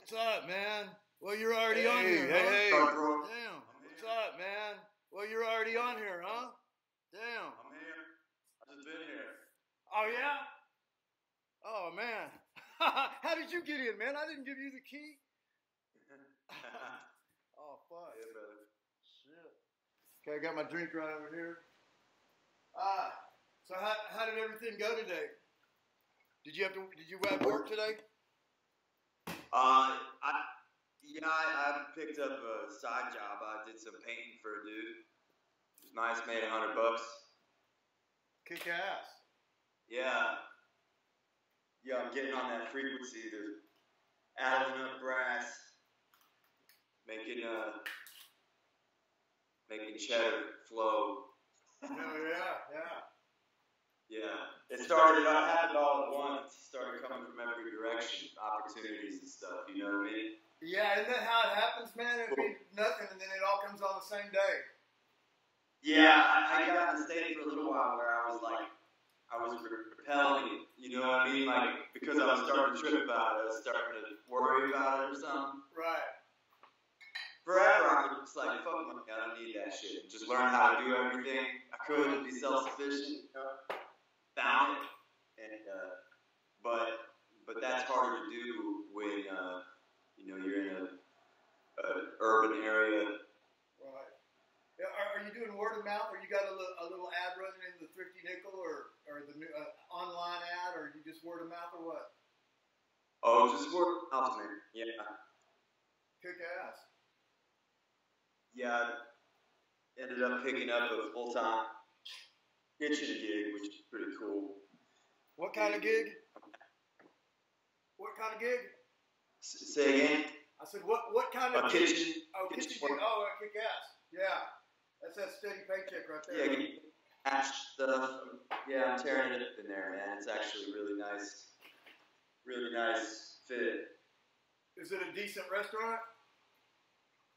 What's up, man? Well, you're already on here, huh? Hey. Damn. What's up, man? Well, you're already on here, huh? Damn. I'm here. I just been here. Oh, yeah? Oh, man. How did you get in, man? I didn't give you the key. Oh, fuck. Yeah, brother. Shit. Okay, I got my drink right over here. So how did everything go today? Did you have work today? I picked up a side job. I did some painting for a dude. It was nice, made $100. Kick ass. Yeah. Yeah, I'm getting on that frequency. There's adding up brass, making cheddar flow. Oh yeah. Yeah. It happened all at once. It started coming from every direction, opportunities and stuff, you know what I mean? Yeah, isn't that how it happens, man? It'd be nothing and then it all comes on the same day. Yeah, I got in the state for a little while where I was repelling, you know what I mean? Like, because I was starting to trip about it, I was starting to worry about it or something. Right. Forever, I was just like, fuck my God, I don't need that shit. Just learn how to do everything. I could be self-sufficient, found it, and but that's harder to do when you're in an urban area. Right. Are you doing word of mouth, or you got a little ad running in the Thrifty Nickel, or the new online ad, or you just word of mouth, or what? Oh, just word of mouth, man. Yeah. Kick ass. Yeah, I ended up picking up a full-time kitchen gig, which is pretty cool. What kind of gig? What kind of gig? Say again? I said, what kind of gig? Kitchen. Oh, kitchen gig. Oh, kick ass. Yeah. That's that steady paycheck right there. Yeah, cash stuff. Yeah, I'm tearing it up in there, man. It's actually really nice fit. Is it a decent restaurant?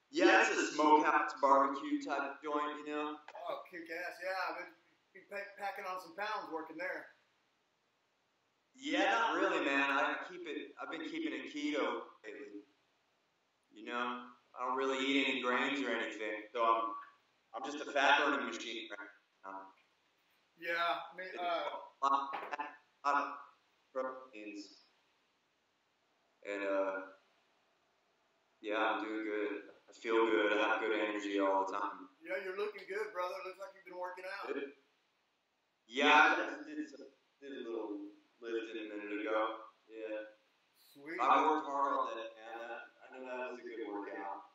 Yeah, it's a smokehouse barbecue type of joint, you know. Oh, kick ass. Yeah, I've been packing on some pounds working there. Yeah, not really, man. I've been keeping it keto lately. You know, I don't really eat any grains or anything, so I'm just a fat burning machine right now. Yeah, I mean, a lot of proteins, and yeah, I'm doing good. I feel good. I have good energy all the time. Yeah, you're looking good, brother. Looks like you've been working out. Yeah, I just did a little lifting a minute ago. Yeah. Sweet. I worked hard on that, man. I know that was a good workout.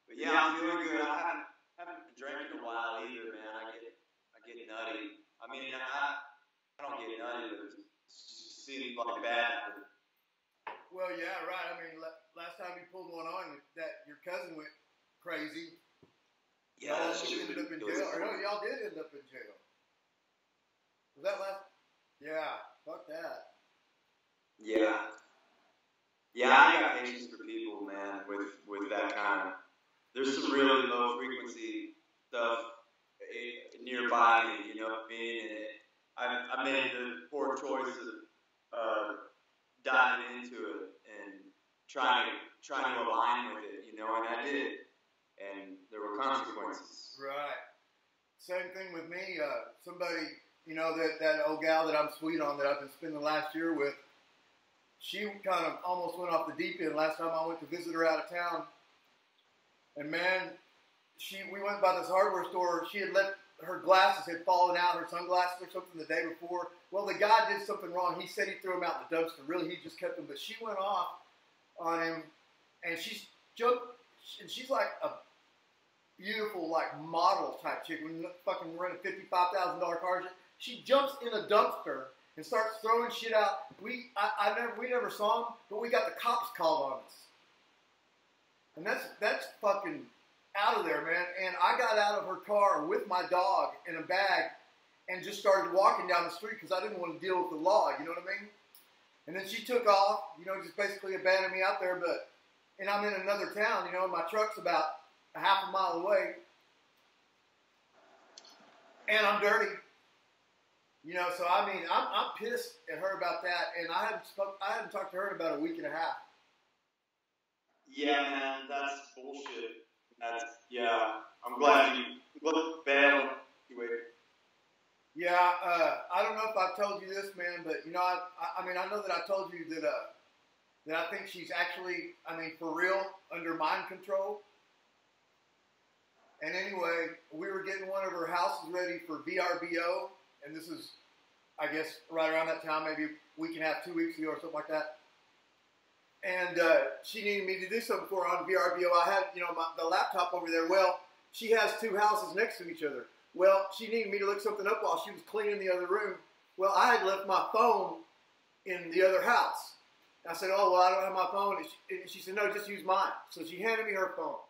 But yeah, I'm feeling good. I haven't been drinking in a while either, man. I get nutty. I mean, I don't get nutty, but it just seems like bad. Well, yeah, right. I mean, last time you pulled one on, that your cousin went crazy. Yeah, she ended up in jail. Or no, y'all did end up in jail. Was that last? Yeah, fuck that. Yeah. Yeah, I got patience for people, man, with that kind of. There's some really low frequency stuff nearby me, you know what I mean? And I made the poor choice of diving into it and trying to align with it, you know, and I did. And there were consequences. Right. Same thing with me. Somebody, you know, that old gal that I'm sweet on that I've been spending the last year with, she kind of almost went off the deep end last time I went to visit her out of town. And man, we went by this hardware store. She had her glasses had fallen out, her sunglasses or something the day before. Well, the guy did something wrong. He said he threw them out in the dumpster. Really, he just kept them. But she went off on him, and she's like a beautiful, like, model type chick. When fucking running $55,000 cars, she jumps in a dumpster and starts throwing shit out. We never saw him, but we got the cops called on us. And that's fucking out of there, man. And I got out of her car with my dog in a bag and just started walking down the street because I didn't want to deal with the law, you know what I mean? And then she took off, you know, just basically abandoned me out there. And I'm in another town, you know, and my truck's about a half a mile away. And I'm dirty. You know, so I mean, I'm pissed at her about that, and I haven't talked to her in about a week and a half. Yeah, man, that's bullshit. That's, yeah. I'm glad you bailed. Yeah, I don't know if I've told you this, man, but you know, I mean, I know that I told you that that I think she's actually, I mean, for real, under mind control. And anyway, we were getting one of her houses ready for VRBO, and this is, I guess, right around that time, maybe a week and a half, 2 weeks ago, or something like that. And she needed me to do something for her on VRBO. I had, you know, the laptop over there. Well, she has two houses next to each other. Well, she needed me to look something up while she was cleaning the other room. Well, I had left my phone in the other house. And I said, oh, well, I don't have my phone. And she said, no, just use mine. So she handed me her phone.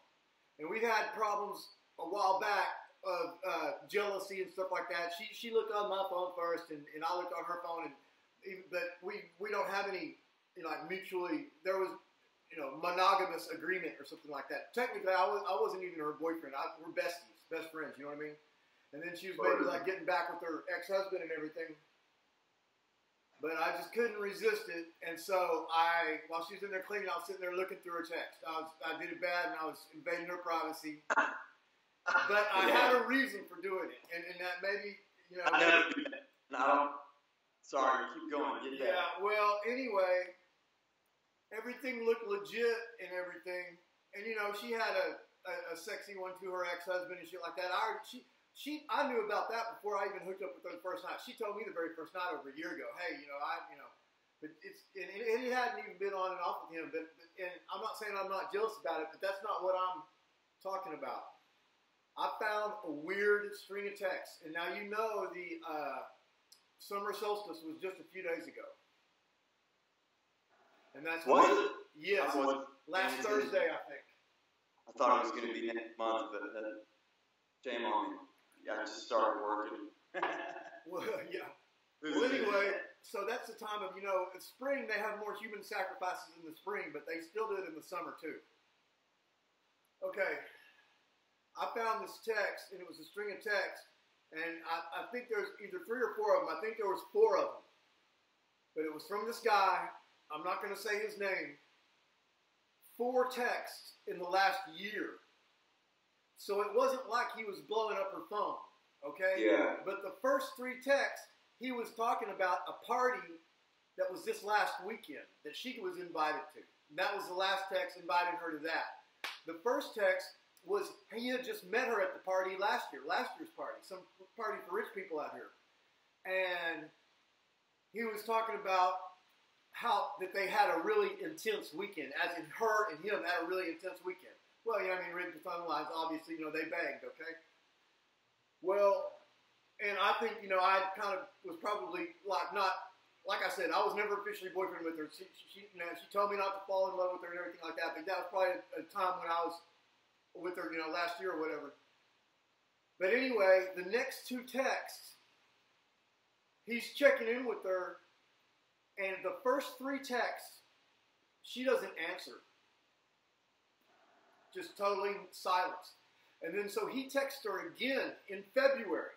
And we had problems a while back of jealousy and stuff like that. She looked on my phone first, and I looked on her phone. But we don't have any, you know, like mutually, there was, you know, monogamous agreement or something like that. Technically, I wasn't even her boyfriend. We're besties, best friends, you know what I mean? And then she was maybe like getting back with her ex-husband and everything. But I just couldn't resist it. And so while she was in there cleaning, I was sitting there looking through her text. I did it bad, and I was invading her privacy. But I had a reason for doing it. And that maybe, you know. I never do that. No. Sorry, keep going. Get that. Yeah, well, anyway, everything looked legit and everything. And, you know, she had a sexy one to her ex-husband and shit like that. I knew about that before I even hooked up with her the first night. She told me the very first night over a year ago, hey, you know, but it hadn't even been on and off with him. And I'm not saying I'm not jealous about it, but that's not what I'm talking about. I found a weird string of texts, and now you know the summer solstice was just a few days ago. And that's what? Yes, last Thursday, I think. I thought it was going to be next month, but shame on me. Yeah, I just started working. Well, yeah. Well, anyway, so that's the time of, you know, in spring they have more human sacrifices in the spring, but they still do it in the summer too. Okay. I found this text, and it was a string of texts, and I think there's either 3 or 4 of them. I think there was 4 of them. But it was from this guy. I'm not going to say his name. 4 texts in the last year. So it wasn't like he was blowing up her phone, okay? Yeah. But the first 3 texts, he was talking about a party that was this last weekend that she was invited to. And that was the last text inviting her to that. The first text was he had just met her at the party last year's party, some party for rich people out here. And he was talking about how that they had a really intense weekend, as in her and him had a really intense weekend. Well, yeah, I mean, read between the lines, obviously, you know, they banged, okay? Well, and I think, you know, I kind of was probably like I said, I was never officially boyfriend with her. She told me not to fall in love with her and everything like that, but that was probably a time when I was with her, you know, last year or whatever. But anyway, the next 2 texts, he's checking in with her, and the first 3 texts, she doesn't answer. Just totally silenced. And then so he texts her again in February.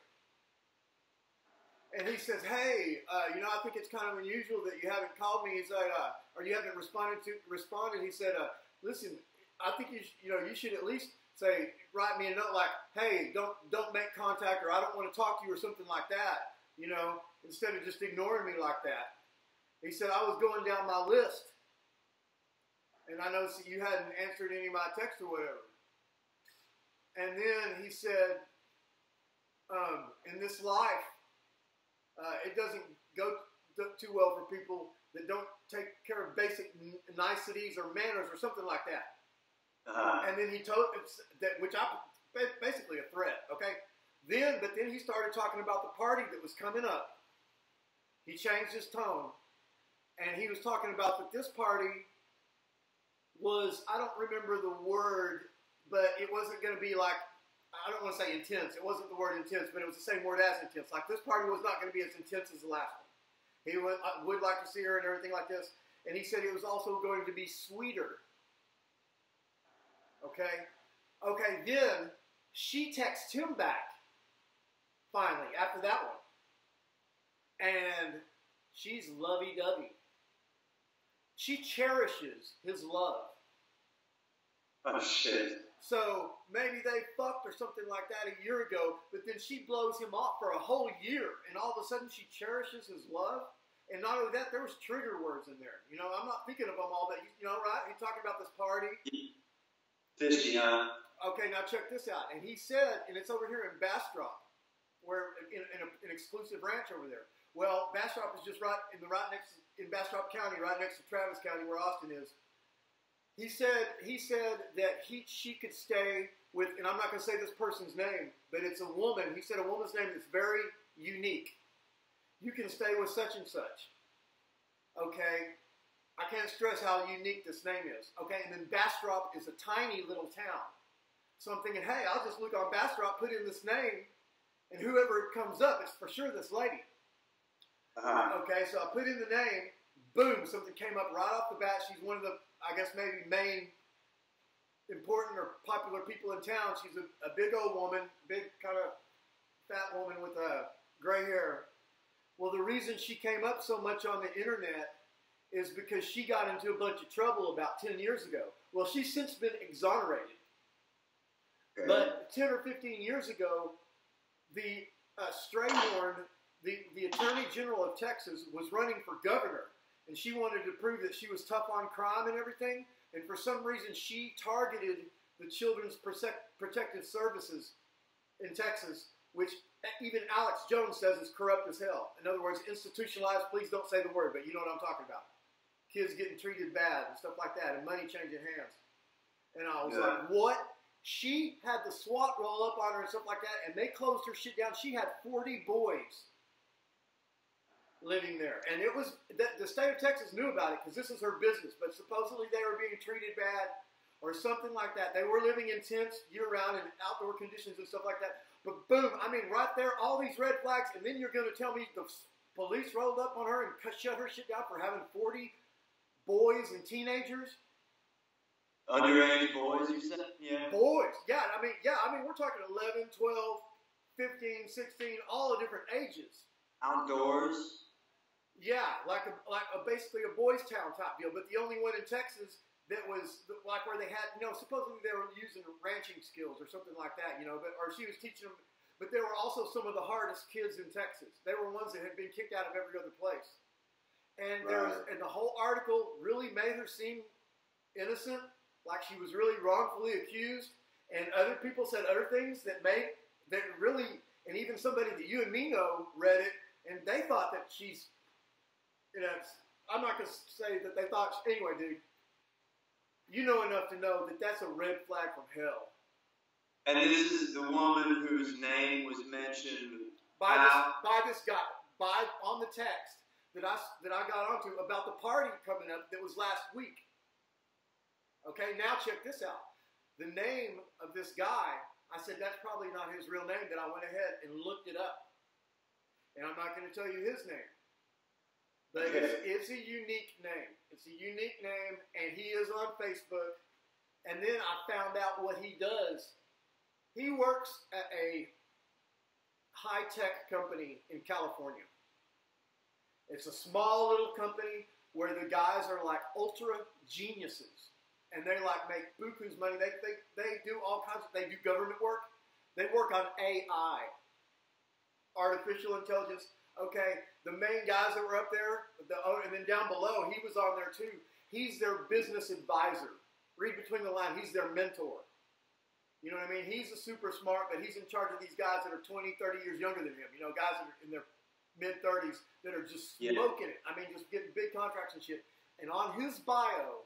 And he says, hey, you know, I think it's kind of unusual that you haven't called me. He said, or you haven't responded. He said, listen, I think you should at least say, write me a note like, hey, don't make contact, or I don't want to talk to you, or something like that, you know, instead of just ignoring me like that. He said, I was going down my list, and I noticed that you hadn't answered any of my texts or whatever. And then he said, in this life, it doesn't go too well for people that don't take care of basic niceties or manners or something like that. And then he told that, which I basically a threat. Okay. But then he started talking about the party that was coming up. He changed his tone, and he was talking about that this party was, I don't remember the word, but it wasn't going to be like, I don't want to say intense. It wasn't the word intense, but it was the same word as intense. Like, this party was not going to be as intense as the last one. He would like to see her and everything like this. And he said it was also going to be sweeter. Okay? Okay, then she texts him back, finally, after that one. And she's lovey-dovey. She cherishes his love. Oh shit. So maybe they fucked or something like that a year ago, but then she blows him off for a whole year, and all of a sudden she cherishes his love. And not only that, there was trigger words in there. You know, I'm not thinking of them all, but you know, right? He's talking about this party. Fishy, huh? Okay, now check this out. And he said, and it's over here in Bastrop, where in an exclusive ranch over there. Well, Bastrop is just right next in Bastrop County, right next to Travis County, where Austin is. He said that she could stay with, and I'm not going to say this person's name, but it's a woman. He said a woman's name that's very unique. You can stay with such and such. Okay? I can't stress how unique this name is. Okay? And then Bastrop is a tiny little town. So I'm thinking, hey, I'll just look on Bastrop, put in this name, and whoever comes up, it's for sure this lady. Okay, so I put in the name, boom, something came up right off the bat. She's one of the, I guess maybe main important or popular people in town. She's a big old woman, big kind of fat woman with gray hair. Well, the reason she came up so much on the internet is because she got into a bunch of trouble about 10 years ago. Well, she's since been exonerated. Okay. But 10 or 15 years ago, the Strayhorn, the Attorney General of Texas, was running for governor. And she wanted to prove that she was tough on crime and everything. And for some reason, she targeted the Children's Protective Services in Texas, which even Alex Jones says is corrupt as hell. In other words, institutionalized, please don't say the word, but you know what I'm talking about. Kids getting treated bad and stuff like that, and money changing hands. And I was like, what? She had the SWAT roll up on her and stuff like that, and they closed her shit down. She had 40 boys living there. And it was, the state of Texas knew about it because this is her business, but supposedly they were being treated bad or something like that. They were living in tents year-round in outdoor conditions and stuff like that. But boom, I mean, right there, all these red flags, and then you're going to tell me the police rolled up on her and shut her shit down for having 40 boys and teenagers? Underage boys, you said? Yeah. Boys. Yeah, I mean, we're talking 11, 12, 15, 16, all the different ages. Outdoors? Yeah, like basically a boys' town type deal. But the only one in Texas that was like where they had, you know, supposedly they were using ranching skills or something like that, you know, or she was teaching them. But they were also some of the hardest kids in Texas. They were ones that had been kicked out of every other place. And and the whole article really made her seem innocent, like she was really wrongfully accused. And other people said other things that really, and even somebody that you and me know read it, and they thought that she's, you know, I'm not going to say that they thought, anyway, dude, you know enough to know that that's a red flag from hell. And this is the woman whose name was mentioned by this guy, on the text that I got onto about the party coming up that was last week. Okay, now check this out. The name of this guy, I said that's probably not his real name, but I went ahead and looked it up. And I'm not going to tell you his name. But it's a unique name. It's a unique name, and he is on Facebook. And then I found out what he does. He works at a high-tech company in California. It's a small little company where the guys are like ultra geniuses. And they like make buku's money. They do all kinds of, they do government work. They work on AI, artificial intelligence. Okay, the main guys that were up there, and then down below, he was on there too. He's their business advisor. Read between the lines, he's their mentor. You know what I mean? He's a super smart, but he's in charge of these guys that are 20, 30 years younger than him. You know, guys that are in their mid-30s that are just smoking it. I mean, just getting big contracts and shit. And on his bio,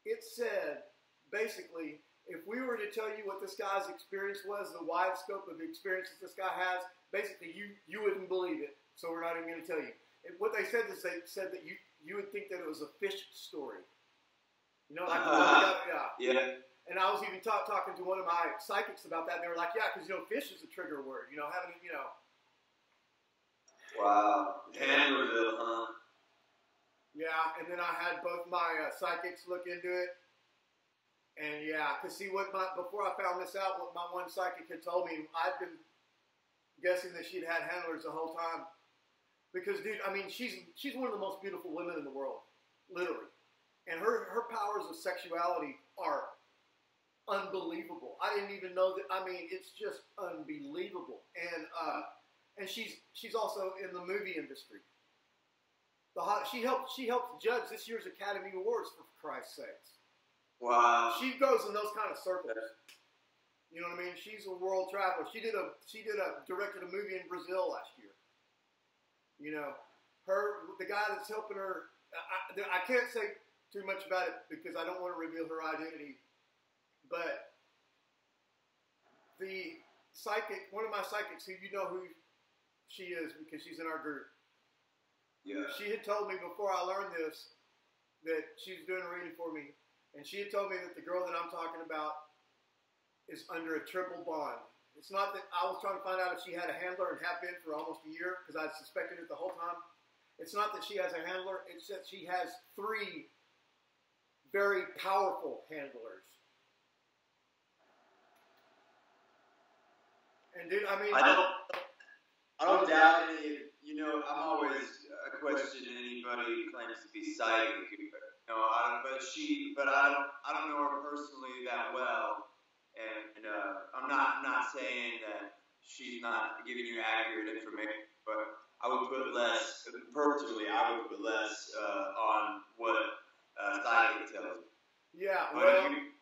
it said, basically, if we were to tell you what this guy's experience was, the wide scope of the experiences this guy has, basically you wouldn't believe it. So we're not even going to tell you. And what they said is they said that you would think that it was a fish story. You know, like yeah. And I was even talking to one of my psychics about that. And they were like, yeah, because, you know, fish is a trigger word. You know, having, you know. Wow. Hammerville, huh? Yeah, and then I had both my psychics look into it. And yeah, because see, before I found this out, what my one psychic had told me, I'd been guessing that she'd had handlers the whole time. Because, dude, I mean, she's one of the most beautiful women in the world, literally. And her powers of sexuality are unbelievable. I didn't even know that. I mean, it's just unbelievable. And she's also in the movie industry. She helped judge this year's Academy Awards, for Christ's sakes. Wow. She goes in those kind of circles. You know what I mean? She's a world traveler. She directed a movie in Brazil last year. You know, the guy that's helping her. I can't say too much about it because I don't want to reveal her identity. But the psychic, one of my psychics, who you know who she is because she's in our group. Yeah. She had told me before I learned this that she was doing a reading for me, and she had told me that the girl that I'm talking about is under a triple bond. It's not that I was trying to find out if she had a handler and have been for almost a year because I suspected it the whole time. It's not that she has a handler. It's that she has 3 very powerful handlers. And dude, I mean, I don't doubt any. You know, I'm always question anybody who claims to be psychic. No, but I don't know her personally that well, and I'm not saying that she's not giving you accurate information, but I would put less personally. I would put less on what psychic tells you. Yeah, but well, if you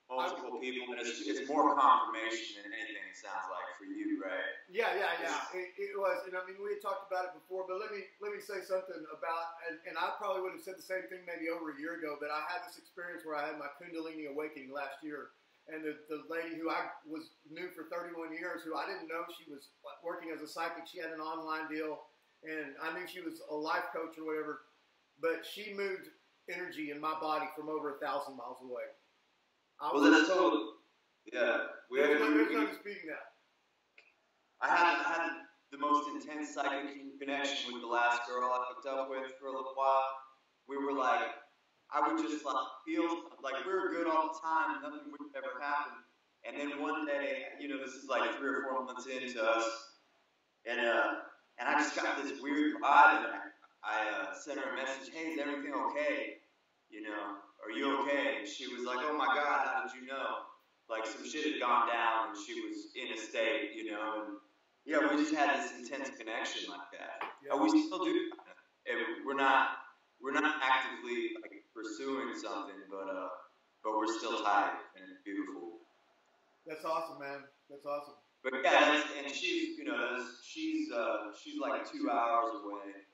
multiple people, and it's more confirmation than anything. It sounds like for you, right? Yeah. It was, and I mean, we had talked about it before, but let me say something about, and I probably would have said the same thing maybe over a year ago, but I had this experience where I had my Kundalini awakening last year, and the lady who I knew for 31 years, who I didn't know she was working as a psychic, she had an online deal, and I knew she was a life coach or whatever, but she moved energy in my body from over 1,000 miles away. That's totally. Yeah. There's no disputing that. I had the most intense psychic connection with the last girl I hooked up with for a little while. We were like, I would just feel like we were good all the time, nothing would ever happen. And then one day, you know, this is like 3 or 4 months into us, and I just got this weird vibe, and I sent her a message, hey, is everything okay? You know, are you okay? And she was like, oh my God, how did you know? Like some shit had gone down, and she was in a state, you know, and yeah, we just had this intense connection like that. Yeah. We still do. We're not actively like pursuing something, but we're still tight and it's beautiful. That's awesome, man. That's awesome. But yeah, and she's, you know, she's like 2 hours away.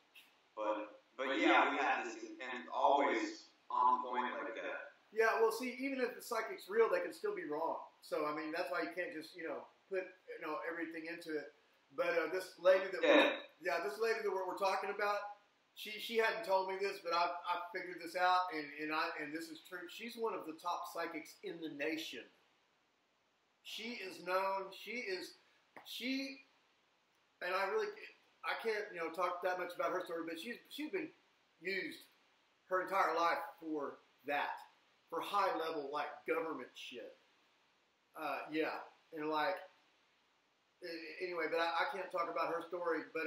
But yeah, we had this and always on point like that. Yeah, well, see, even if the psychic's real, they can still be wrong. So I mean, that's why you can't just put everything into it. But this lady that we're talking about, she hadn't told me this, but I figured this out, and this is true. She's one of the top psychics in the nation. She is known. And I can't talk that much about her story, but she's been used her entire life for high level like government shit. And like. Anyway, but I can't talk about her story. But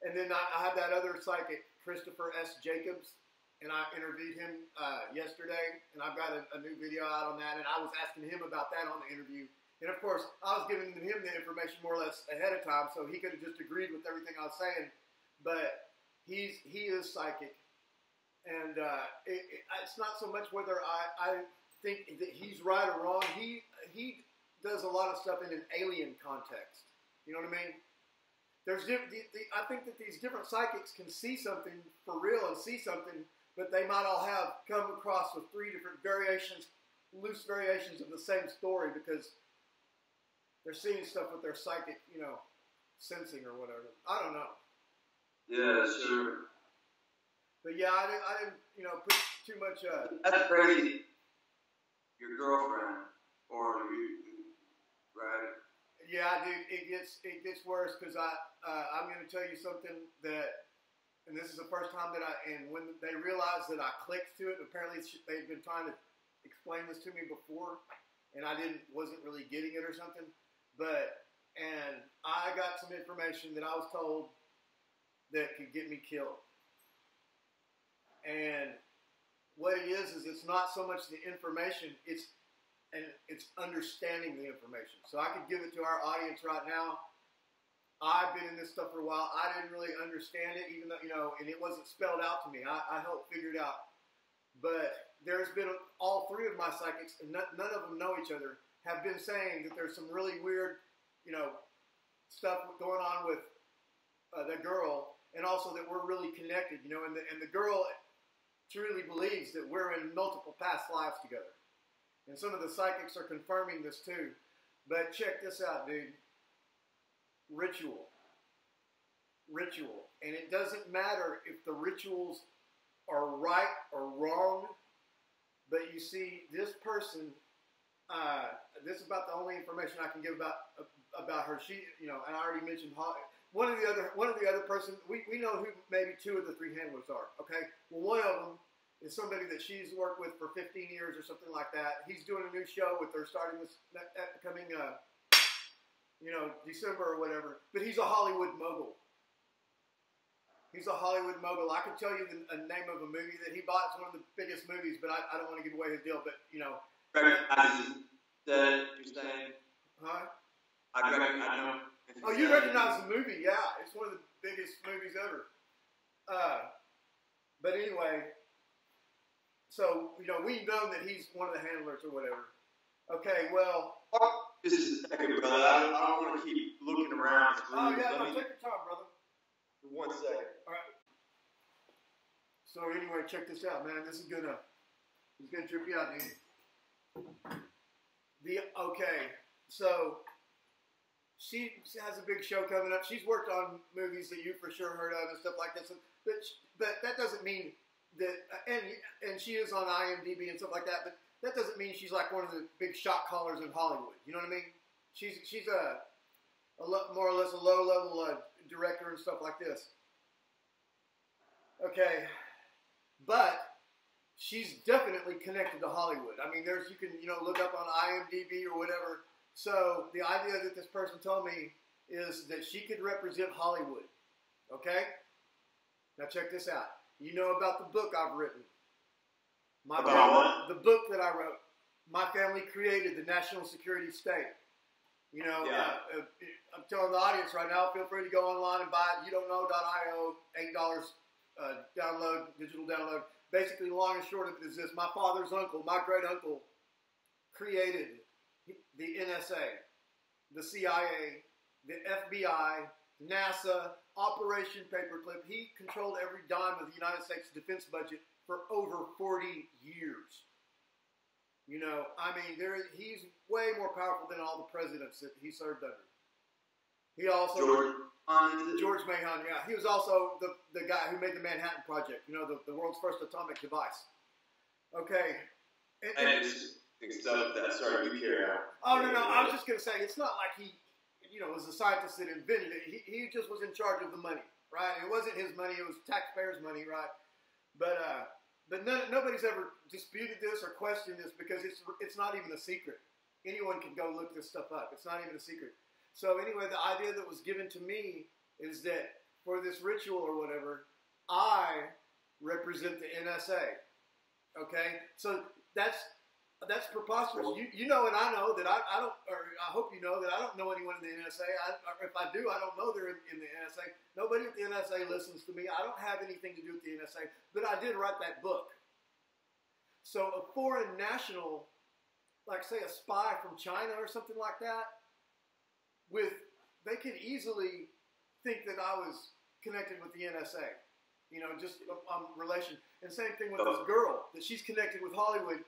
and then I had that other psychic, Christopher S. Jacobs, and I interviewed him yesterday, and I've got a new video out on that, and I was asking him about that on the interview. And of course, I was giving him the information more or less ahead of time, so he could have just agreed with everything I was saying. But he is psychic, and it's not so much whether I think that he's right or wrong. He does a lot of stuff in an alien context. You know what I mean? I think that these different psychics can see something for real and see something, but they might all have come across with 3 different loose variations of the same story because they're seeing stuff with their psychic, sensing or whatever. I don't know. Yeah, sure. But yeah, I didn't put too much. That's crazy. Your girlfriend or you. Right. Yeah, dude, it gets worse because I'm going to tell you something that, and this is the first time that and when they realized that I clicked to it, apparently they've been trying to explain this to me before, and I wasn't really getting it or something, and I got some information that I was told that could get me killed. And what it is it's not so much the information, it's and it's understanding the information. So I could give it to our audience right now. I've been in this stuff for a while. I didn't really understand it, even though, and it wasn't spelled out to me. I helped figure it out. But there's been all three of my psychics, and none of them know each other, have been saying that there's some really weird, stuff going on with the girl, and also that we're really connected, and the girl truly believes that we're in multiple past lives together. And some of the psychics are confirming this too. But check this out, dude. Ritual. And it doesn't matter if the rituals are right or wrong, but you see, this person, this is about the only information I can give about her. She, and I already mentioned one of the other person. We know who maybe two of the three handlers are. Okay, well, one of them is somebody that she's worked with for 15 years or something like that. He's doing a new show with her starting this coming, December or whatever. But he's a Hollywood mogul. I could tell you a name of a movie that he bought. It's one of the biggest movies, but I don't want to give away his deal. But Recognizes that you're saying? Huh? I know. Oh, you recognize the movie? Yeah, it's one of the biggest movies ever. But anyway, so we know that he's one of the handlers or whatever. Okay, well. Just a second, brother. I don't want to keep looking around. Oh yeah, take your time, brother. 1 second. All right. So anyway, check this out, man. This is gonna trip you out, dude. So she has a big show coming up. She's worked on movies that you for sure heard of and stuff like this. But that doesn't mean that, and she is on IMDb and stuff like that. But that doesn't mean she's like one of the big shot callers in Hollywood. You know what I mean? She's more or less a low level director and stuff like this. Okay, but she's definitely connected to Hollywood. I mean, you can look up on IMDb or whatever. So the idea that this person told me is that she could represent Hollywood. Okay? Now check this out. You know about the book I've written. The book that I wrote. My family created the national security state. I'm telling the audience right now, feel free to go online and buy it. YouDon'tKnow.io, $8 download, digital download. Basically, long and short of it is this. My father's uncle, my great uncle, created the NSA, the CIA, the FBI, NASA, Operation Paperclip. He controlled every dime of the United States defense budget for over 40 years. He's way more powerful than all the presidents that he served under. He also George Mahon, yeah. He was also the guy who made the Manhattan Project. The world's first atomic device. Okay. And stuff that sorry, you carry out. Oh no, I was just gonna say it's not like he, was a scientist that invented it. He just was in charge of the money, right? It wasn't his money; it was taxpayers' money, right? But nobody's ever disputed this or questioned this because it's not even a secret. Anyone can go look this stuff up. It's not even a secret. So anyway, the idea that was given to me is that for this ritual or whatever, I represent the NSA. Okay, so that's preposterous. You know, and I know that I don't, or I hope you know that I don't know anyone in the NSA. If I do, I don't know they're in the NSA. Nobody at the NSA listens to me. I don't have anything to do with the NSA, but I did write that book. So a foreign national, like say a spy from China or something like that, they could easily think that I was connected with the NSA. Just relation. And same thing with this girl, that she's connected with Hollywood.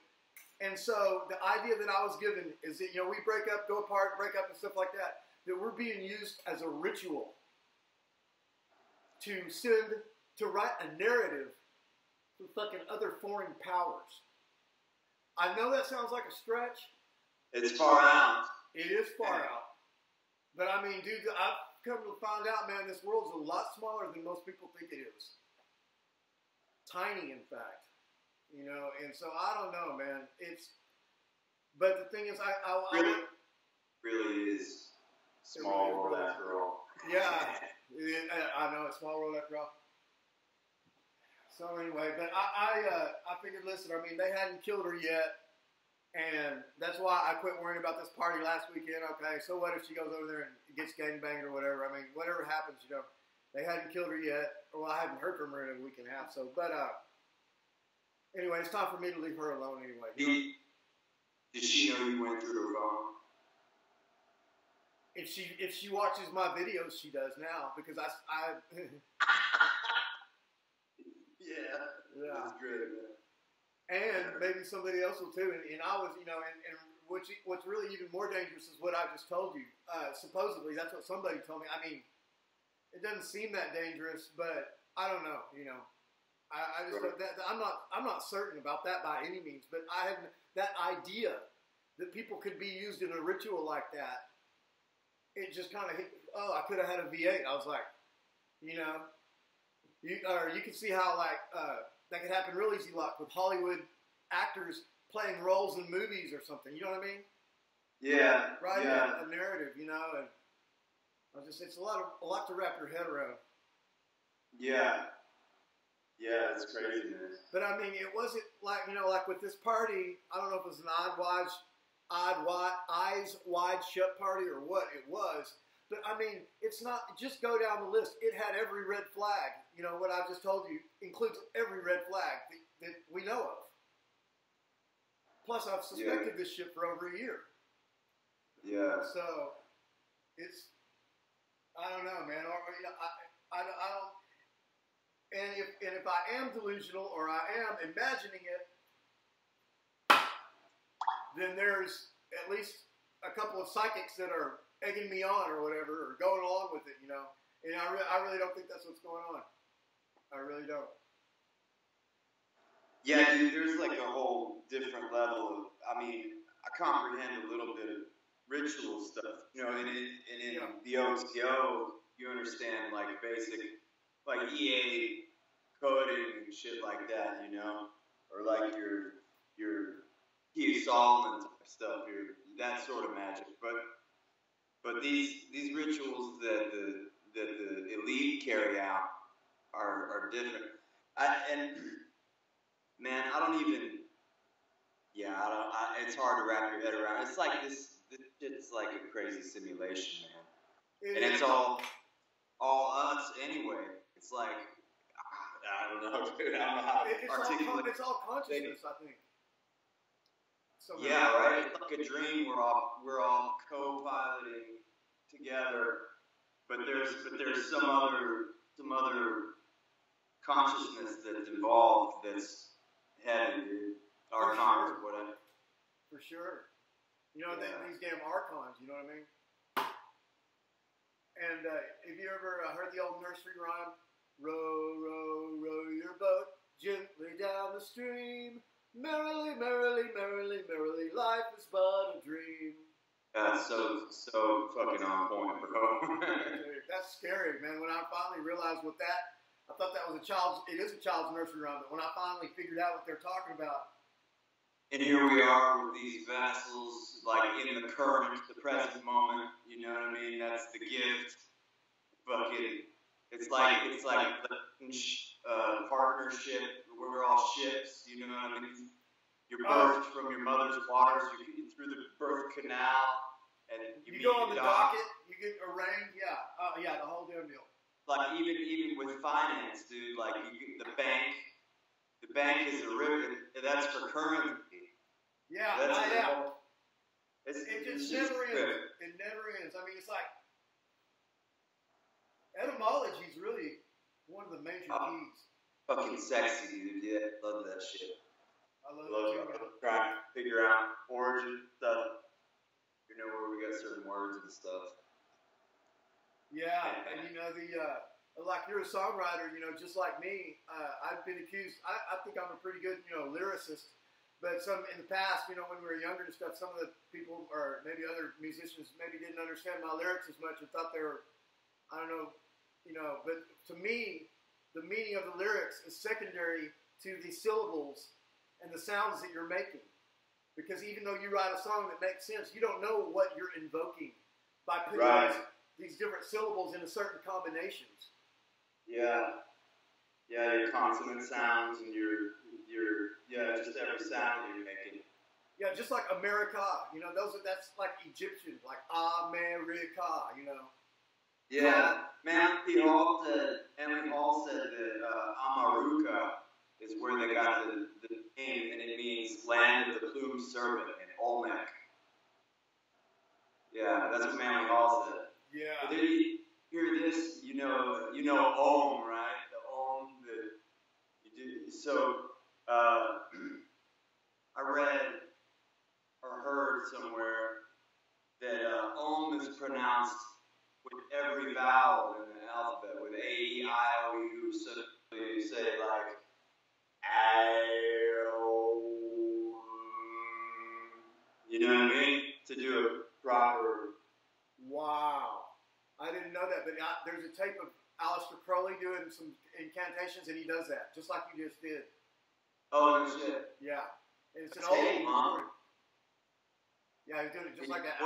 And so the idea that I was given is that, we break up, go apart, break up and stuff like that, that we're being used as a ritual to write a narrative for fucking other foreign powers. I know that sounds like a stretch. It's far out. It is far out. But I mean, dude, I've come to find out, man, this world's a lot smaller than most people think it is. Tiny, in fact. And so I don't know, man. But the thing is, really is small world after all. Yeah, I know, it's small world after all. So anyway, but I figured, listen, I mean, they hadn't killed her yet. And that's why I quit worrying about this party last weekend. Okay, so what if she goes over there and gets gangbanged or whatever? I mean, whatever happens, you know, they hadn't killed her yet. Well, I hadn't heard from her in a week and a half. So, but anyway, it's time for me to leave her alone anyway. Did she know you went through her phone? If she watches my videos, she does now because I yeah, that's great, man. And maybe somebody else will too. And I was, you know, and what's really even more dangerous is what I just told you. Supposedly, that's what somebody told me. I mean, it doesn't seem that dangerous, but I don't know. You know, I just I'm not certain about that by any means. But I have that idea that people could be used in a ritual like that. It just kind of hit. Oh, I could have had a V8. I was like, you know, you can see how like. That could happen real easy, like with Hollywood actors playing roles in movies or something. You know what I mean? Yeah. Right. Yeah. A narrative, you know, and it's a lot to wrap your head around. Yeah. Yeah, it's crazy, man. But I mean, it wasn't like, you know, like with this party. I don't know if it was an eyes wide shut party or what it was. But I mean, it's not, just go down the list. It had every red flag. You know, what I just told you includes every red flag that we know of. Plus, I've suspected this shit for over a year. Yeah. So, it's, I don't know, man. Or, you know, I don't, and if I am delusional or I am imagining it, then there's at least a couple of psychics that are egging me on or whatever, or going along with it, you know. And I really don't think that's what's going on. I really don't. Yeah, dude, there's like a whole different level of, I mean, I comprehend a little bit of ritual stuff, you know, and in the OTO, you understand like basic, like EA coding and shit like that, you know, or like your Key of Solomon type stuff, that sort of magic, but these rituals that the elite carry out are different. Man, I don't even. Yeah, it's hard to wrap your head around. It's like this shit's like a crazy simulation, man. And it's all us anyway. It's like I don't know, dude. I don't know how to articulate. It's all consciousness, I think. Somehow. Yeah, right. It's like a dream. We're all co-piloting together, but there's some other consciousness that's involved that's heavy, dude. Archons or whatever. For sure. You know, these damn archons, you know what I mean? And have you ever heard the old nursery rhyme? Row, row, row your boat gently down the stream. Merrily, merrily, merrily, merrily, life is but a dream. That's so fucking on point, bro. Dude, that's scary, man. When I finally realized what that, I thought that was it is a child's nursery rhyme, but when I finally figured out what they're talking about. And here we are with these vessels, like in the current, the present moment, you know what I mean? That's the gift. Fucking, it's like the partnership, we're all ships, you know what I mean? You're birthed from your mother's waters, you get through the birth canal, and you go on the docket, you get arraigned, yeah, the whole damn deal. Like even with finance, dude, like you get the bank is a ribbon, that's for currency. Yeah, it just never ends. It never ends. I mean, it's like etymology is really one of the major keys. Fucking sexy, dude. Yeah, love that shit. I love it. Trying to figure out origin stuff. You know where we got certain words and stuff. Yeah, and you know like you're a songwriter, you know, just like me. I've been accused. I think I'm a pretty good, you know, lyricist. But some in the past, you know, when we were younger and stuff, some of the people or maybe other musicians maybe didn't understand my lyrics as much and thought they were, I don't know, you know. But to me, the meaning of the lyrics is secondary to the syllables and the sounds that you're making. Because even though you write a song that makes sense, you don't know what you're invoking by putting these different syllables into certain combinations. Yeah. Yeah, your consonant sounds and your just every sound that you're making. Yeah, just like America. You know, that's like Egyptian, like America. You know. Yeah, man. Emily Hall said that Amaruka is where they got the name, and it means land of the plumed serpent in Olmec. Yeah, that's what Manly Hall said. Yeah. But then you hear this, you know Om, right? The Om that you do. So I read or heard somewhere that Om is pronounced with every vowel in the alphabet, with A, E, I, O, U. So you say like I, O, you know what I mean? To do a proper. Wow. I didn't know that, but there's a tape of Aleister Crowley doing some incantations, and he does that, just like you just did. Oh, no shit. Yeah. And it's an Tape, old. Yeah, he's doing it just like that.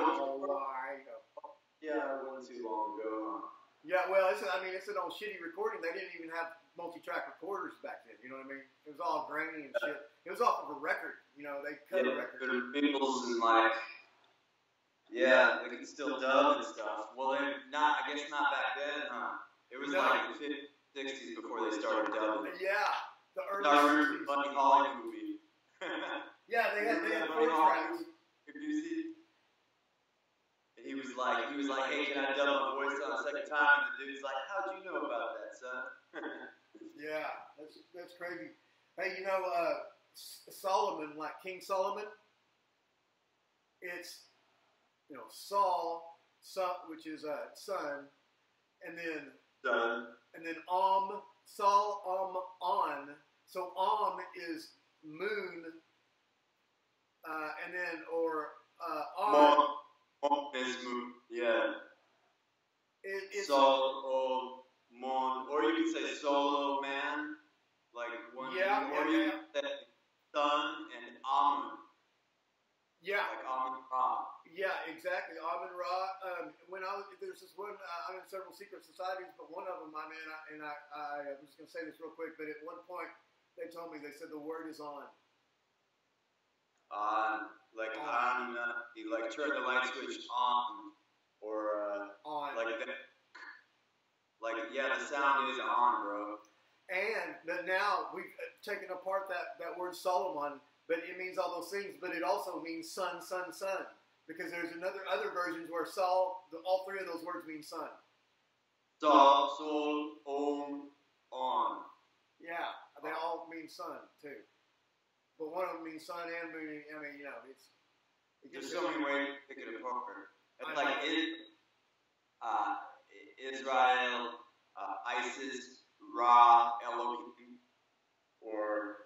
Yeah, it wasn't too long ago, huh? Yeah, well, it's an old shitty recording. They didn't even have multi-track recorders back then. You know what I mean? It was all grainy and shit. It was off of a record. You know, they cut a record. There are Beatles and like, yeah, they can still dub and stuff. Well, I guess not back then, huh? It was like the 50s, 60s before they started dubbing. Yeah, the early I remember 60s. the Buddy Holly movie. Yeah, they had Buddy 4 Holly. tracks. Have you seen? He was like, hey, can I dub my voice on a second time? And the dude's like, how'd you know about that, son? Yeah, that's crazy. Hey, you know, Solomon, like King Solomon, it's, you know, Sol, which is son, and then Son. And then Sol, On. So is moon, and then On. Is moon. Yeah. It's Sol, Mon, or you could say solo man, like one. Yeah, or you could say sun and Amun. Yeah. Like Amun Ra. Yeah, exactly. Amun Ra. There's this one. I'm in several secret societies, but one of them, I'm just gonna say this real quick. But at one point, they told me, they said the word is on. On, like on, like turn the light switch on, or on. Like that. Like, yeah, the sound is on, bro. But now we've taken apart that word Solomon, but it means all those things. But it also means sun, sun, sun, because there's other versions where all 3 of those words mean sun. Sol, on. Yeah, they all mean sun too. But one of them means sun and moon. I mean, you know, There's so many ways to pick it apart. It's like Israel, ISIS, Ra, Elohim, or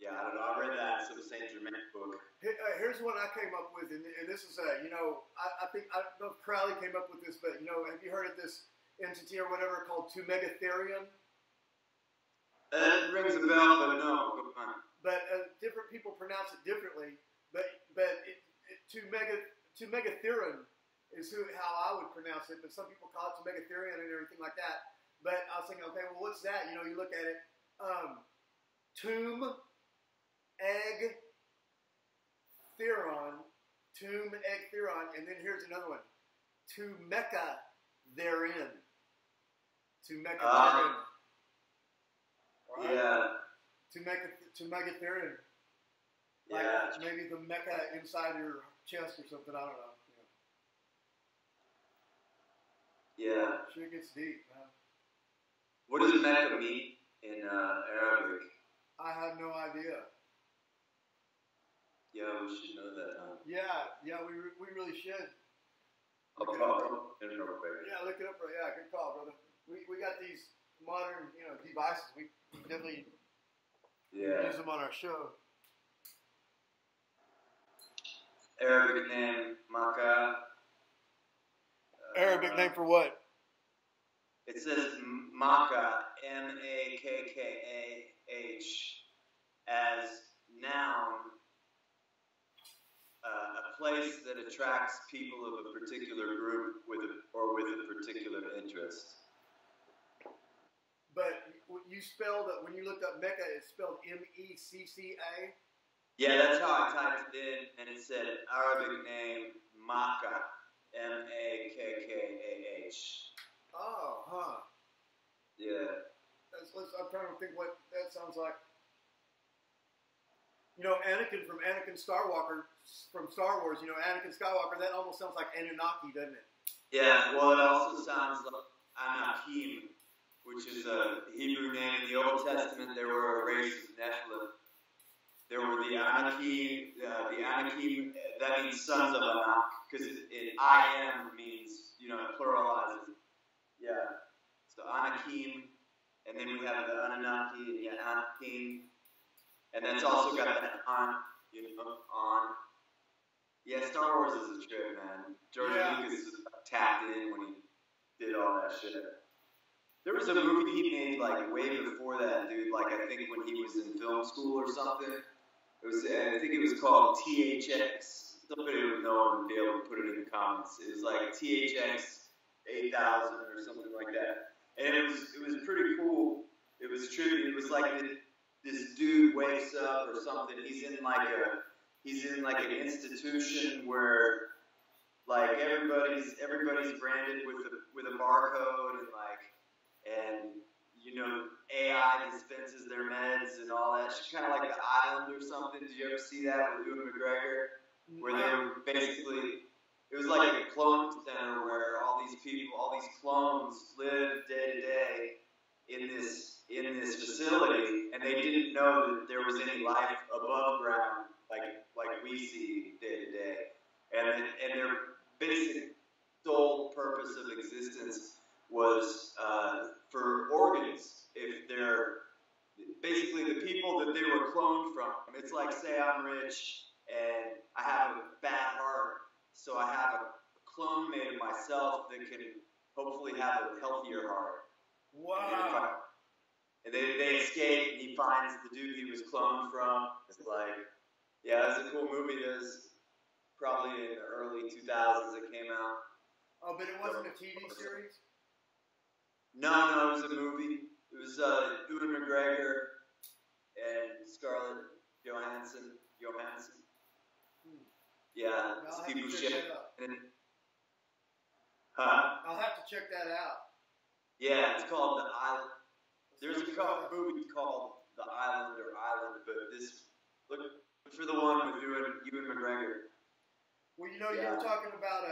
I don't know. I read that in some Saint Germain book. Here's one I came up with, and this is I don't know if Crowley came up with this, but you know, have you heard of this entity or whatever called Tumegatherium? It rings a bell, but no. Go on. But different people pronounce it differently. But Tumegatherium is how I would pronounce it. But some people call it Tumegatherium and everything like that. But I was thinking, okay, well, what's that? You know, you look at it, tomb, egg, theron, and then here's another one, to Mecca therein. To Mecca therein. Right? Yeah. To Mecca therein. Like maybe the Mecca inside your chest or something, I don't know. Yeah. Sure gets deep, man. What does Mecca mean in Arabic? I have no idea. Yeah, we should know that, huh? Yeah, we really should. Look it up. Yeah, look it up. Yeah, good call, brother. We got these modern, you know, devices. We definitely use them on our show. Arabic name, Makkah. Arabic name for what? It says Makkah, Makkah, as noun, a place that attracts people of a particular group with a particular interest. But you spelled it, when you looked up Mecca, it's spelled Mecca. Yeah, that's how I typed it in, and it said Arabic name Makkah, Makkah. Oh, huh. Yeah. I'm trying to think what that sounds like. You know, Anakin from Anakin Skywalker from Star Wars. You know, Anakin Skywalker. That almost sounds like Anunnaki, doesn't it? Yeah. Well, it also sounds like Anakim, which is a Hebrew name. In the Old Testament, there were a race of Nephilim. There were the Anakim. The Anakim, that means sons of Anak, because I am means, pluralizes. Yeah. So Anakim, and then we have the Anunnaki, and Anakim, and that's also got that on. Yeah, Star Wars is a trip, man. George Lucas tapped in when he did all that shit. There was a movie he made like way before that, dude. Like I think when he was in film school or something. I think it was called THX. Somebody would know and be able to put it in the comments. It was like THX 8000 or something like that. And it was pretty cool. It was trippy. It was like this dude wakes up or something. He's in like an institution where like everybody's branded with a barcode and AI dispenses their meds and all that. It's kind of like The Island or something. Did you ever see that with Ewan McGregor? Where they were basically, it was like a clone center where all these clones live day to day in this facility, and they didn't know that there was any life above ground like we see day to day. And their basic sole purpose of existence was for organs. If they're basically the people that they were cloned from. It's like, say I'm rich and I have a bad heart, so I have a clone made of myself that can hopefully have a healthier heart. Wow. And they escape, and he finds the dude he was cloned from. It's like, yeah, it's a cool movie. There's probably in the early 2000s it came out. Oh, but it wasn't a TV series? No, it was a movie. It was Ewan McGregor and Scarlett Johansson. Yeah, Steve Buscemi. I'll have to check that out. Yeah, it's called The Island. There's a movie called The Island or Island, but look for the one with Ewan McGregor. Well, you were talking about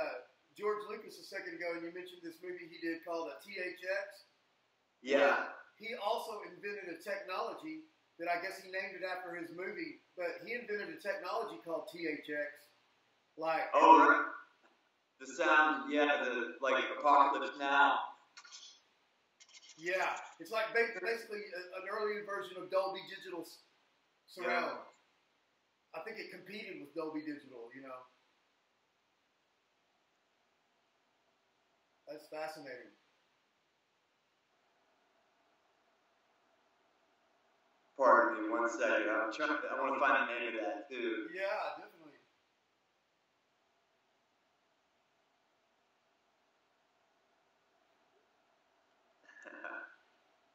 George Lucas a second ago, and you mentioned this movie he did called THX. Yeah. He also invented a technology that I guess he named it after his movie, but he invented a technology called THX. Right. The sound, the Apocalypse Now. Yeah, it's like basically an earlier version of Dolby Digital surround. Yeah. I think it competed with Dolby Digital, That's fascinating. Pardon me 1 second. I want to find the name of that too. Yeah, definitely.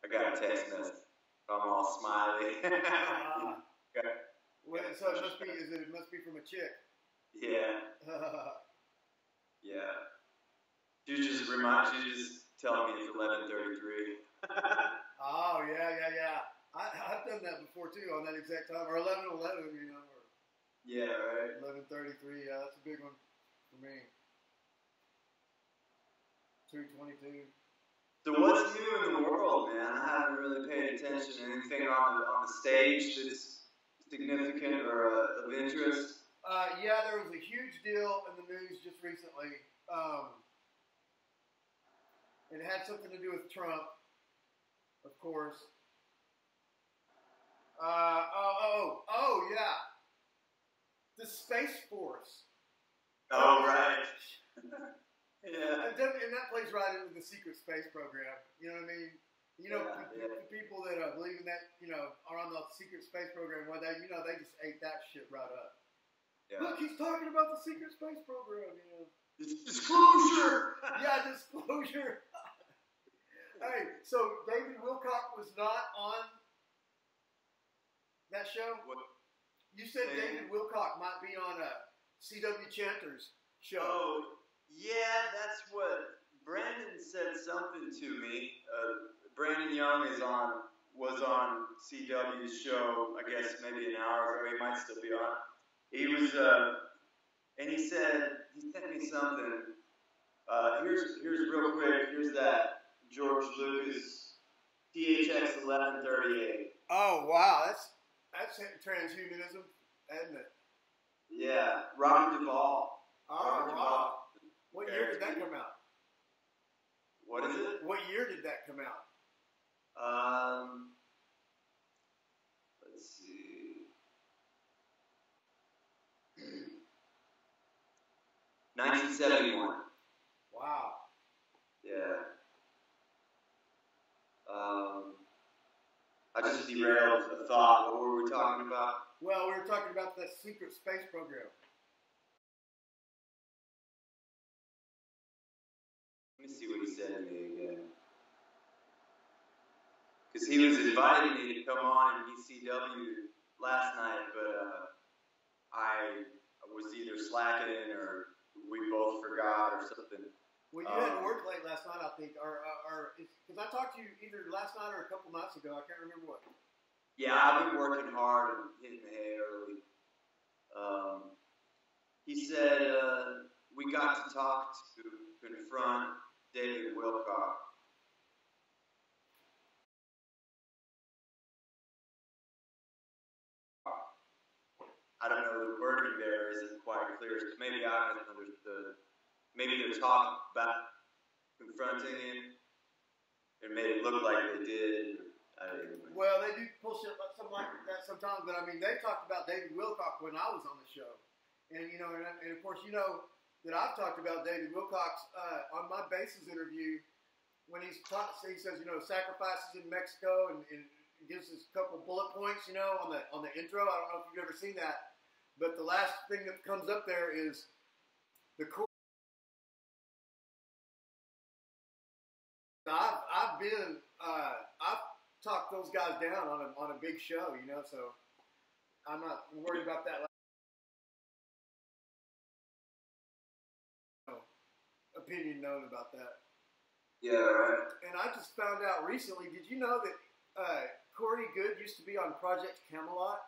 I got a text message. I'm all smiley. Okay. Well, so it must be from a chick. Yeah. Yeah. She's just telling me it's 11:33. Oh yeah. I've done that before too on that exact time, or 11:11, Yeah, right. 11:33. Yeah, that's a big one for me. 2:22. So what's new in the world, man? I haven't really paid attention to anything on the stage that's significant or of interest. Yeah, there was a huge deal in the news just recently. It had something to do with Trump, of course. Yeah. The Space Force. Oh, right. Yeah. And that plays right into the secret space program. You know what I mean? The people that believe in that, are on the secret space program, they just ate that shit right up. Yeah. Look, he's talking about the secret space program, Disclosure! Yeah, disclosure. Hey, so David Wilcock was not on that show? What? You said David Wilcock might be on a C.W. Chanter's show. Oh, yeah, that's what Brandon said something to me. Brandon Young was on CW's show, I guess maybe an hour ago. He might still be on. He was, and he sent me something. Here's real quick. Here's that George Lucas THX 1138. Oh wow, that's transhumanism, isn't it? Yeah, Robert Duvall. Oh wow. What year did that come out? What is it? What year did that come out? Let's see. 1971. Wow. Yeah. I just derailed a thought. What were we talking about? Well, we were talking about the secret space program. Let me see what he said to me again. Because he was inviting me to come on and ECW last night, but I was either slacking or we both forgot or something. Well, you had to work late last night, I think, or because I talked to you either last night or a couple nights ago. I can't remember what. Yeah, I've been working hard and hitting the hay early. He said we got to talk to confront David Wilcock. I don't know, the wording there isn't quite clear. So maybe I misunderstood. Maybe they're talking about confronting him and made it look like they did. Well, they do pull shit something like that sometimes, but I mean, they talked about David Wilcock when I was on the show, and you know, and of course, you know that I've talked about David Wilcock's on my Bases interview when he says, you know, sacrifices in Mexico and gives us a couple bullet points, you know, on the intro. I don't know if you've ever seen that, but the last thing that comes up there is the core. I've talked those guys down on a big show, you know, so I'm not worried about that. Opinion known about that. Yeah, right. And I just found out recently, did you know that Corey Good used to be on Project Camelot?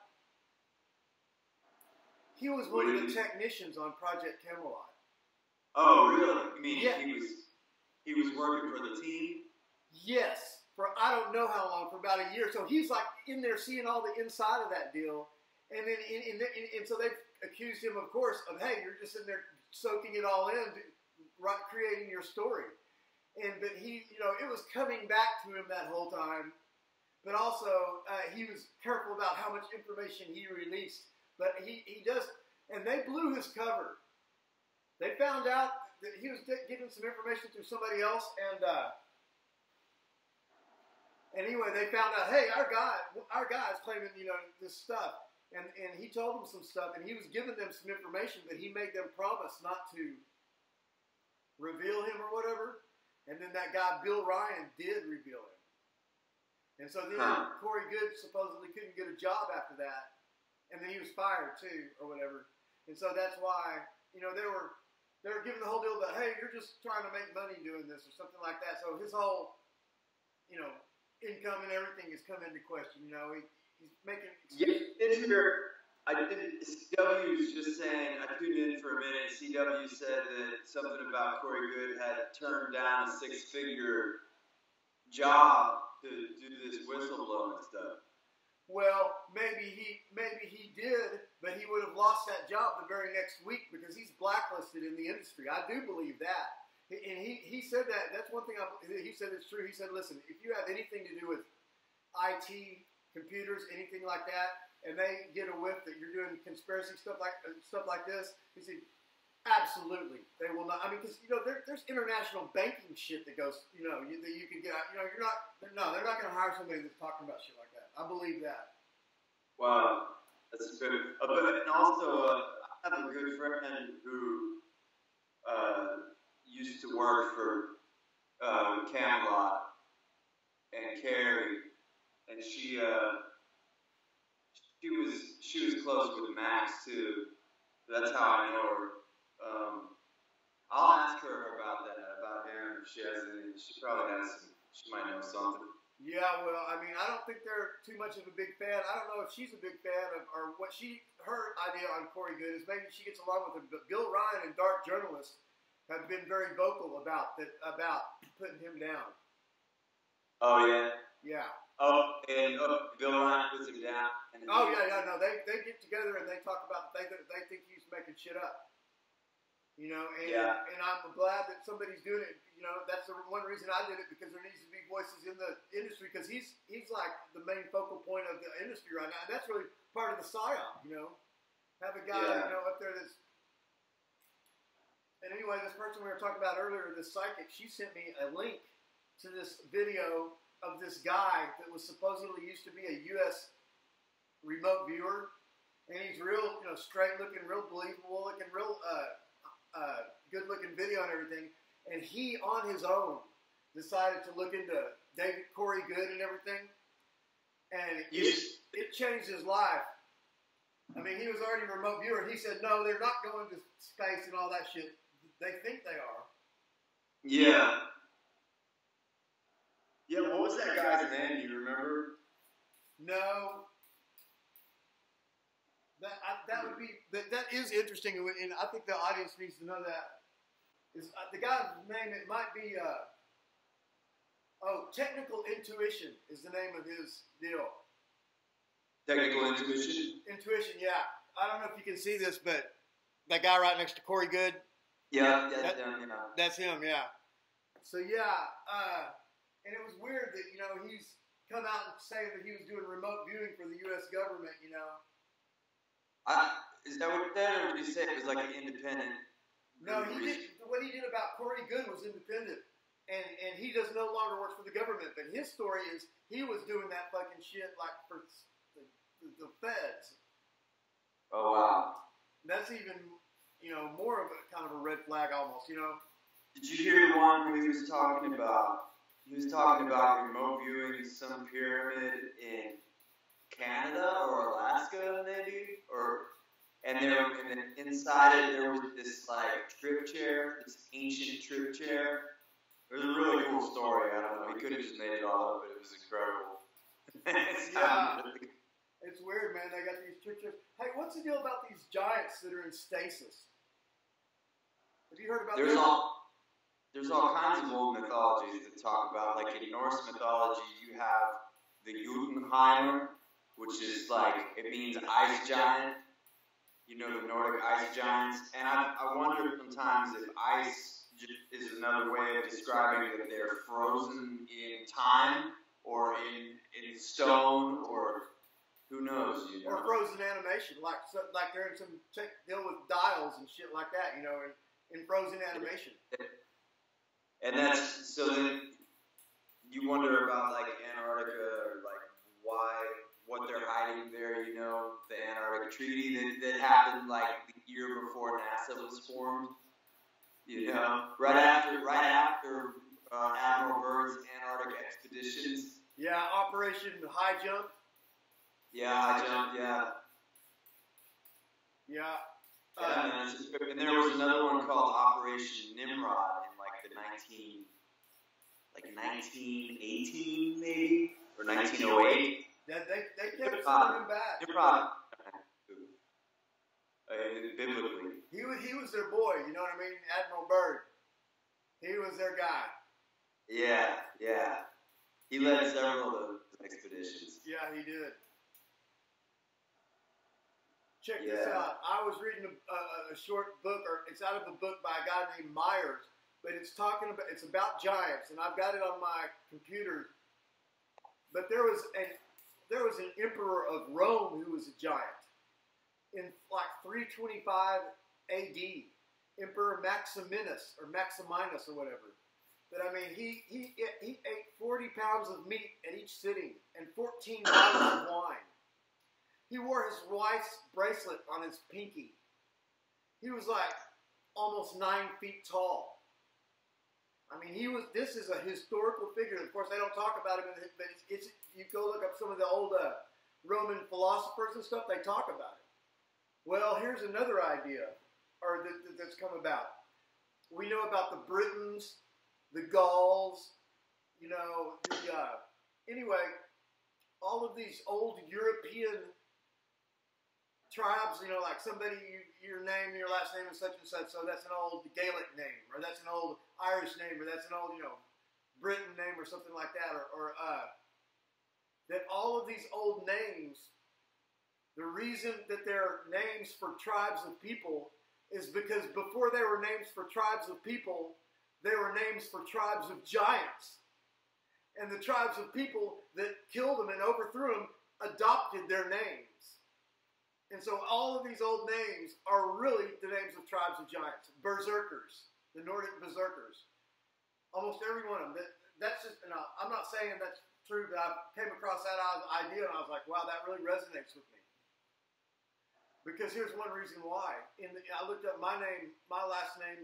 He was one of the technicians on Project Camelot. Oh, really? You mean yeah. he was working for the team? Yes. For I don't know how long, for about a year. So he's like in there seeing all the inside of that deal. And then and so they've accused him, of course, of, hey, you're just in there soaking it all in, creating your story. But he, you know, it was coming back to him that whole time. But also, he was careful about how much information he released. But he does, and they blew his cover. They found out that he was giving some information to somebody else, and anyway, they found out, hey, our guy is claiming, you know, this stuff, and he told them some stuff, and he was giving them some information, but he made them promise not to reveal him or whatever, and then that guy Bill Ryan did reveal him, and so then Corey Good supposedly couldn't get a job after that, and then he was fired too or whatever, and so that's why, you know, they were giving the whole deal about, hey, you're just trying to make money doing this or something like that. So his whole, you know, income and everything has come into question. You know, he's making excuses. CW was just saying, I tuned in for a minute. CW said that something about Corey Good had turned down a six-figure job to do this whistleblowing stuff. Well, maybe he did, but he would have lost that job the very next week because he's blacklisted in the industry. I do believe that. And he said that. That's one thing he said it's true. He said, listen, if you have anything to do with IT, computers, anything like that, and they get a whiff that you're doing conspiracy stuff like this, he said, absolutely, they will not. I mean, because, you know, there's international banking shit that goes, you know, that you can get out. You know, they're not going to hire somebody that's talking about shit like that. I believe that. Wow, that's good. And also, I have a good friend who used to work for Camelot and Carrie, and she she was close with Max too. That's how I know her. I'll ask her about that, about Aaron, if she has any. She probably has some. She might know something. Yeah, well, I mean, I don't think they're too much of a big fan. I don't know if she's a big fan of, or what her idea on Corey Good is maybe she gets along with him. But Bill Ryan and Dark Journalists have been very vocal about putting him down. Oh, yeah? Yeah. Oh, and Bill Ryan puts him down. Oh, yeah, no, they get together and they talk about, they think he's making shit up. You know, and I'm glad that somebody's doing it. You know, that's the one reason I did it, because there needs to be voices in the industry, because he's like the main focal point of the industry right now, and that's really part of the psyop. You know, have a guy you know up there that's. And anyway, this person we were talking about earlier, this psychic, she sent me a link to this video of this guy that was supposedly used to be a U.S. remote viewer, and he's real, you know, straight looking, real believable looking, real good looking video and everything. And he, on his own, decided to look into Corey Good and everything. And it changed his life. I mean, he was already a remote viewer. And he said, no, they're not going to space and all that shit. They think they are. Yeah. Yeah, what was that guy's name? Do you remember? No. That would be, that is interesting. And I think the audience needs to know that. Is the guy's name? It might be Technical Intuition is the name of his deal. Technical Intuition. Intuition, yeah. I don't know if you can see this, but that guy right next to Corey Good. Yeah, that's him. Yeah. That's him, yeah. So yeah, and it was weird that he's come out and saying that he was doing remote viewing for the U.S. government. Is that what that, or did you say it was like an independent? No, he did. What he did about Corey Good was independent, and he does no longer work for the government. But his story is he was doing that fucking shit like for the feds. Oh wow. That's even more of a kind of a red flag almost. Did you hear the one where he was talking about? He was talking about remote viewing some pyramid in Canada or Alaska, maybe, and then inside it there was this like trip chair, this ancient trip chair. It was a really cool story. I don't know. He could have just made it all up, but it was incredible. It's weird, man. They got these trip chairs. Hey, what's the deal about these giants that are in stasis? Have you heard about There's all kinds of old mythologies that talk about, like in Norse mythology, you have the Jotunheimer, which is like, it means ice giant. The Nordic ice giants. And I wonder sometimes if ice is another way of describing that they're frozen in time or in stone, or who knows, Or frozen animation, like they're in some deal with dials and shit like that, in frozen animation. And that's, so then you wonder about like Antarctica, or like what they're hiding there, the Antarctic Treaty that happened like the year before NASA was formed, right after Admiral Byrd's Antarctic expeditions. Yeah, Operation High Jump. Yeah, High Jump, yeah. Yeah. And there was another one called Operation Nimrod in like the 1918 maybe, or 1908. They kept sending him back. Nimrod. Biblically. He was their boy, you know what I mean? Admiral Byrd. He was their guy. Yeah. He led several of those expeditions. Yeah, he did. Check this out. I was reading a short book, or it's out of a book by a guy named Myers, but it's about giants, and I've got it on my computer. But there was an emperor of Rome who was a giant in like 325 AD, Emperor Maximinus or whatever. But I mean, he ate 40 pounds of meat at each sitting and 14 bottles of wine. He wore his wife's bracelet on his pinky. He was like almost 9 feet tall. I mean, this is a historical figure. Of course, they don't talk about him, but it's you go look up some of the old Roman philosophers and stuff, they talk about it. Well, here's another idea, or that's come about. We know about the Britons, the Gauls, you know, anyway, all of these old European tribes, you know, like somebody, your name, your last name is such and such, so that's an old Gaelic name, or that's an old Irish name, or that's an old, you know, Britain name, or something like that, or that all of these old names, the reason that they're names for tribes of people is because before they were names for tribes of people, they were names for tribes of giants. And the tribes of people that killed them and overthrew them adopted their names. And so all of these old names are really the names of tribes of giants. Berserkers, the Nordic berserkers. Almost every one of them. That's just, and I'm not saying that's true, but I came across that idea and I was like, wow, that really resonates with me. Because here's one reason why. I looked up my name, my last name,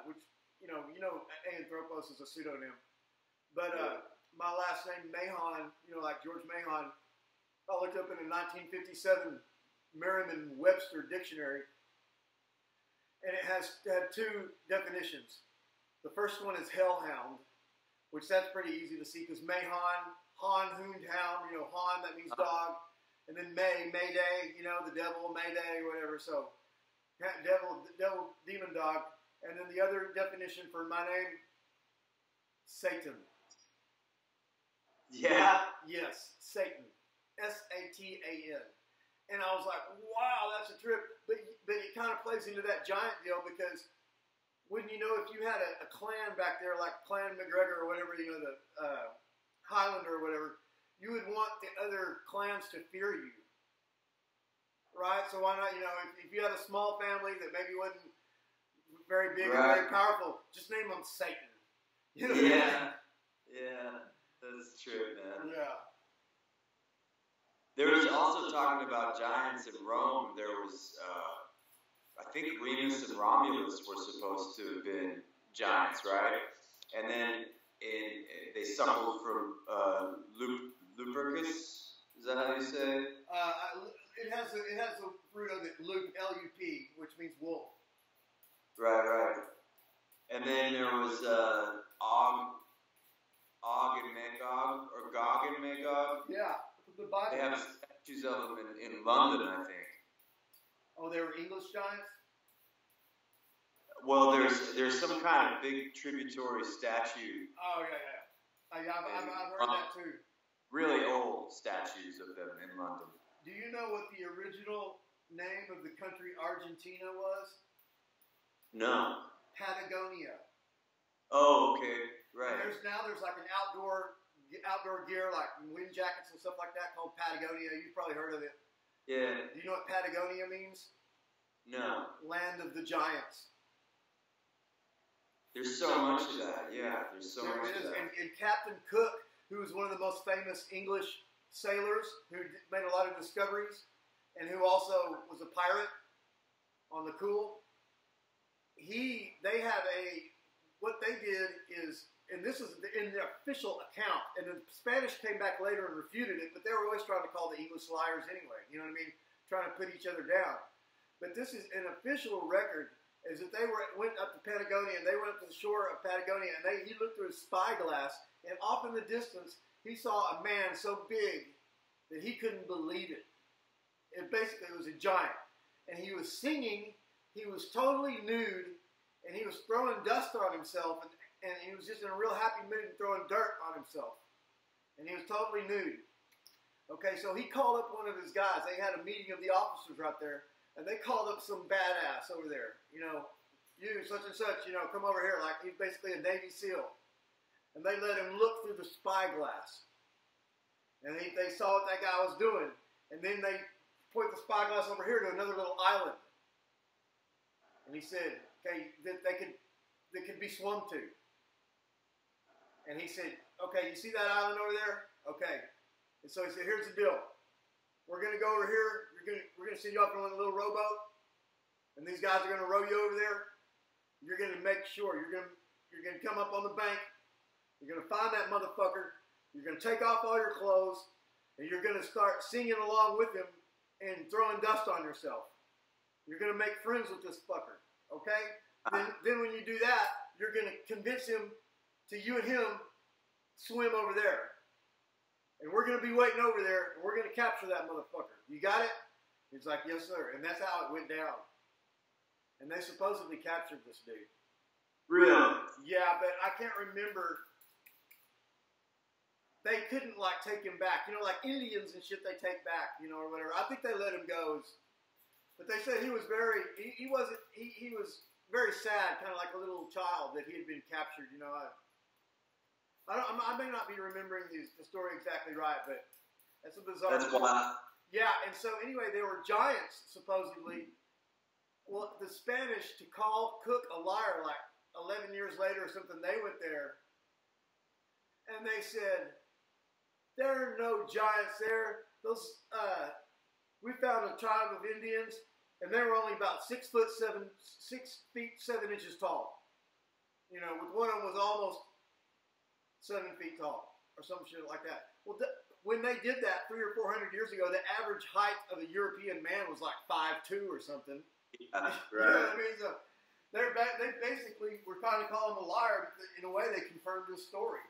which, you know, Ayin Thropos is a pseudonym. But my last name, Mahon, you know, like George Mahon, I looked up in a 1957 Merriam-Webster dictionary, and it had two definitions. The first one is hellhound, which that's pretty easy to see because Mahon, Han, Hound, Hound, you know, Han, that means dog. And then Mayday, you know, the devil, Mayday, whatever. So, devil, demon dog. And then the other definition for my name, Satan. Yeah? Yes, Satan. S-A-T-A-N. And I was like, wow, that's a trip. But it kind of plays into that giant deal because wouldn't you know if you had a clan back there, like Clan McGregor or whatever, you know, the Highlander or whatever, you would want the other clans to fear you. Right? So why not, you know, if you had a small family that maybe wasn't very big or very powerful, just name them Satan. You know what I mean? Yeah, that's true, man. Yeah. There was also talking about giants in Rome. There was, I think Remus and Romulus were supposed to have been giants, right? And then they suffered from Lupercus. Is that how you say it? It has the root of it, Lup, L-U-P, which means wolf. Right. And then there was Og and Magog, or Gog and Magog. Yeah, the Bible. They have statues of them in London, I think. Oh, they were English giants? Well, there's some kind of big tributary statue. Oh, yeah. I've heard that too. Really old statues of them in London. Do you know what the original name of the country Argentina was? No. Patagonia. Oh, okay, right. And there's like an outdoor gear, like wind jackets and stuff like that, called Patagonia. You've probably heard of it. Yeah. Do you know what Patagonia means? No. Land of the giants. There's so much of that. Yeah, there's so much of that. And Captain Cook, who was one of the most famous English sailors, who made a lot of discoveries, and who also was a pirate on the cool. What they did is, and this is in the official account, and the Spanish came back later and refuted it, but they were always trying to call the English liars anyway, you know what I mean? Trying to put each other down. But this is an official record, is that they went up to Patagonia, and they went up to the shore of Patagonia, and he looked through his spyglass, and off in the distance, he saw a man so big that he couldn't believe it. It basically was a giant. And he was singing, he was totally nude, and he was throwing dust on himself, and he was just in a real happy mood and throwing dirt on himself. And he was totally nude. Okay, so he called up one of his guys. They had a meeting of the officers right there, and they called up some badass over there. You know, you, such and such, you know, come over here. Like, he's basically a Navy SEAL. And they let him look through the spyglass. And they saw what that guy was doing. And then they point the spyglass over here to another little island. And he said, okay, they could be swum to. And he said, okay, you see that island over there? Okay. And so he said, here's the deal. We're going to go over here. We're going to send you off on a little rowboat. And these guys are going to row you over there. You're going to make sure. You're going to come up on the bank. You're going to find that motherfucker. You're going to take off all your clothes. and you're going to start singing along with him and throwing dust on yourself. You're going to make friends with this fucker, okay? Then when you do that, you're going to convince him to you and him swim over there. And we're going to be waiting over there, and we're going to capture that motherfucker. You got it? He's like, yes, sir. And that's how it went down. And they supposedly captured this dude. Really? Yeah, but I can't remember. They couldn't, like, take him back. You know, like Indians and shit they take back, you know, or whatever. I think they let him go. But they said he was very, he was very sad, kind of like a little child that he had been captured, you know. I may not be remembering the story exactly right, but that's a bizarre story. Wild. Yeah, and so anyway, there were giants, supposedly. Well, the Spanish, to call Cook a liar, like 11 years later or something, they went there, and they said, there are no giants there. Those, we found a tribe of Indians, and they were only about 6 feet 7 inches tall. You know, with one of them was almost 7 feet tall, or some shit like that. Well, when they did that 300 or 400 years ago, the average height of a European man was like 5'2" or something. Yeah, right. You know what I mean? So they basically were kind of calling him a liar, but in a way they confirmed his story.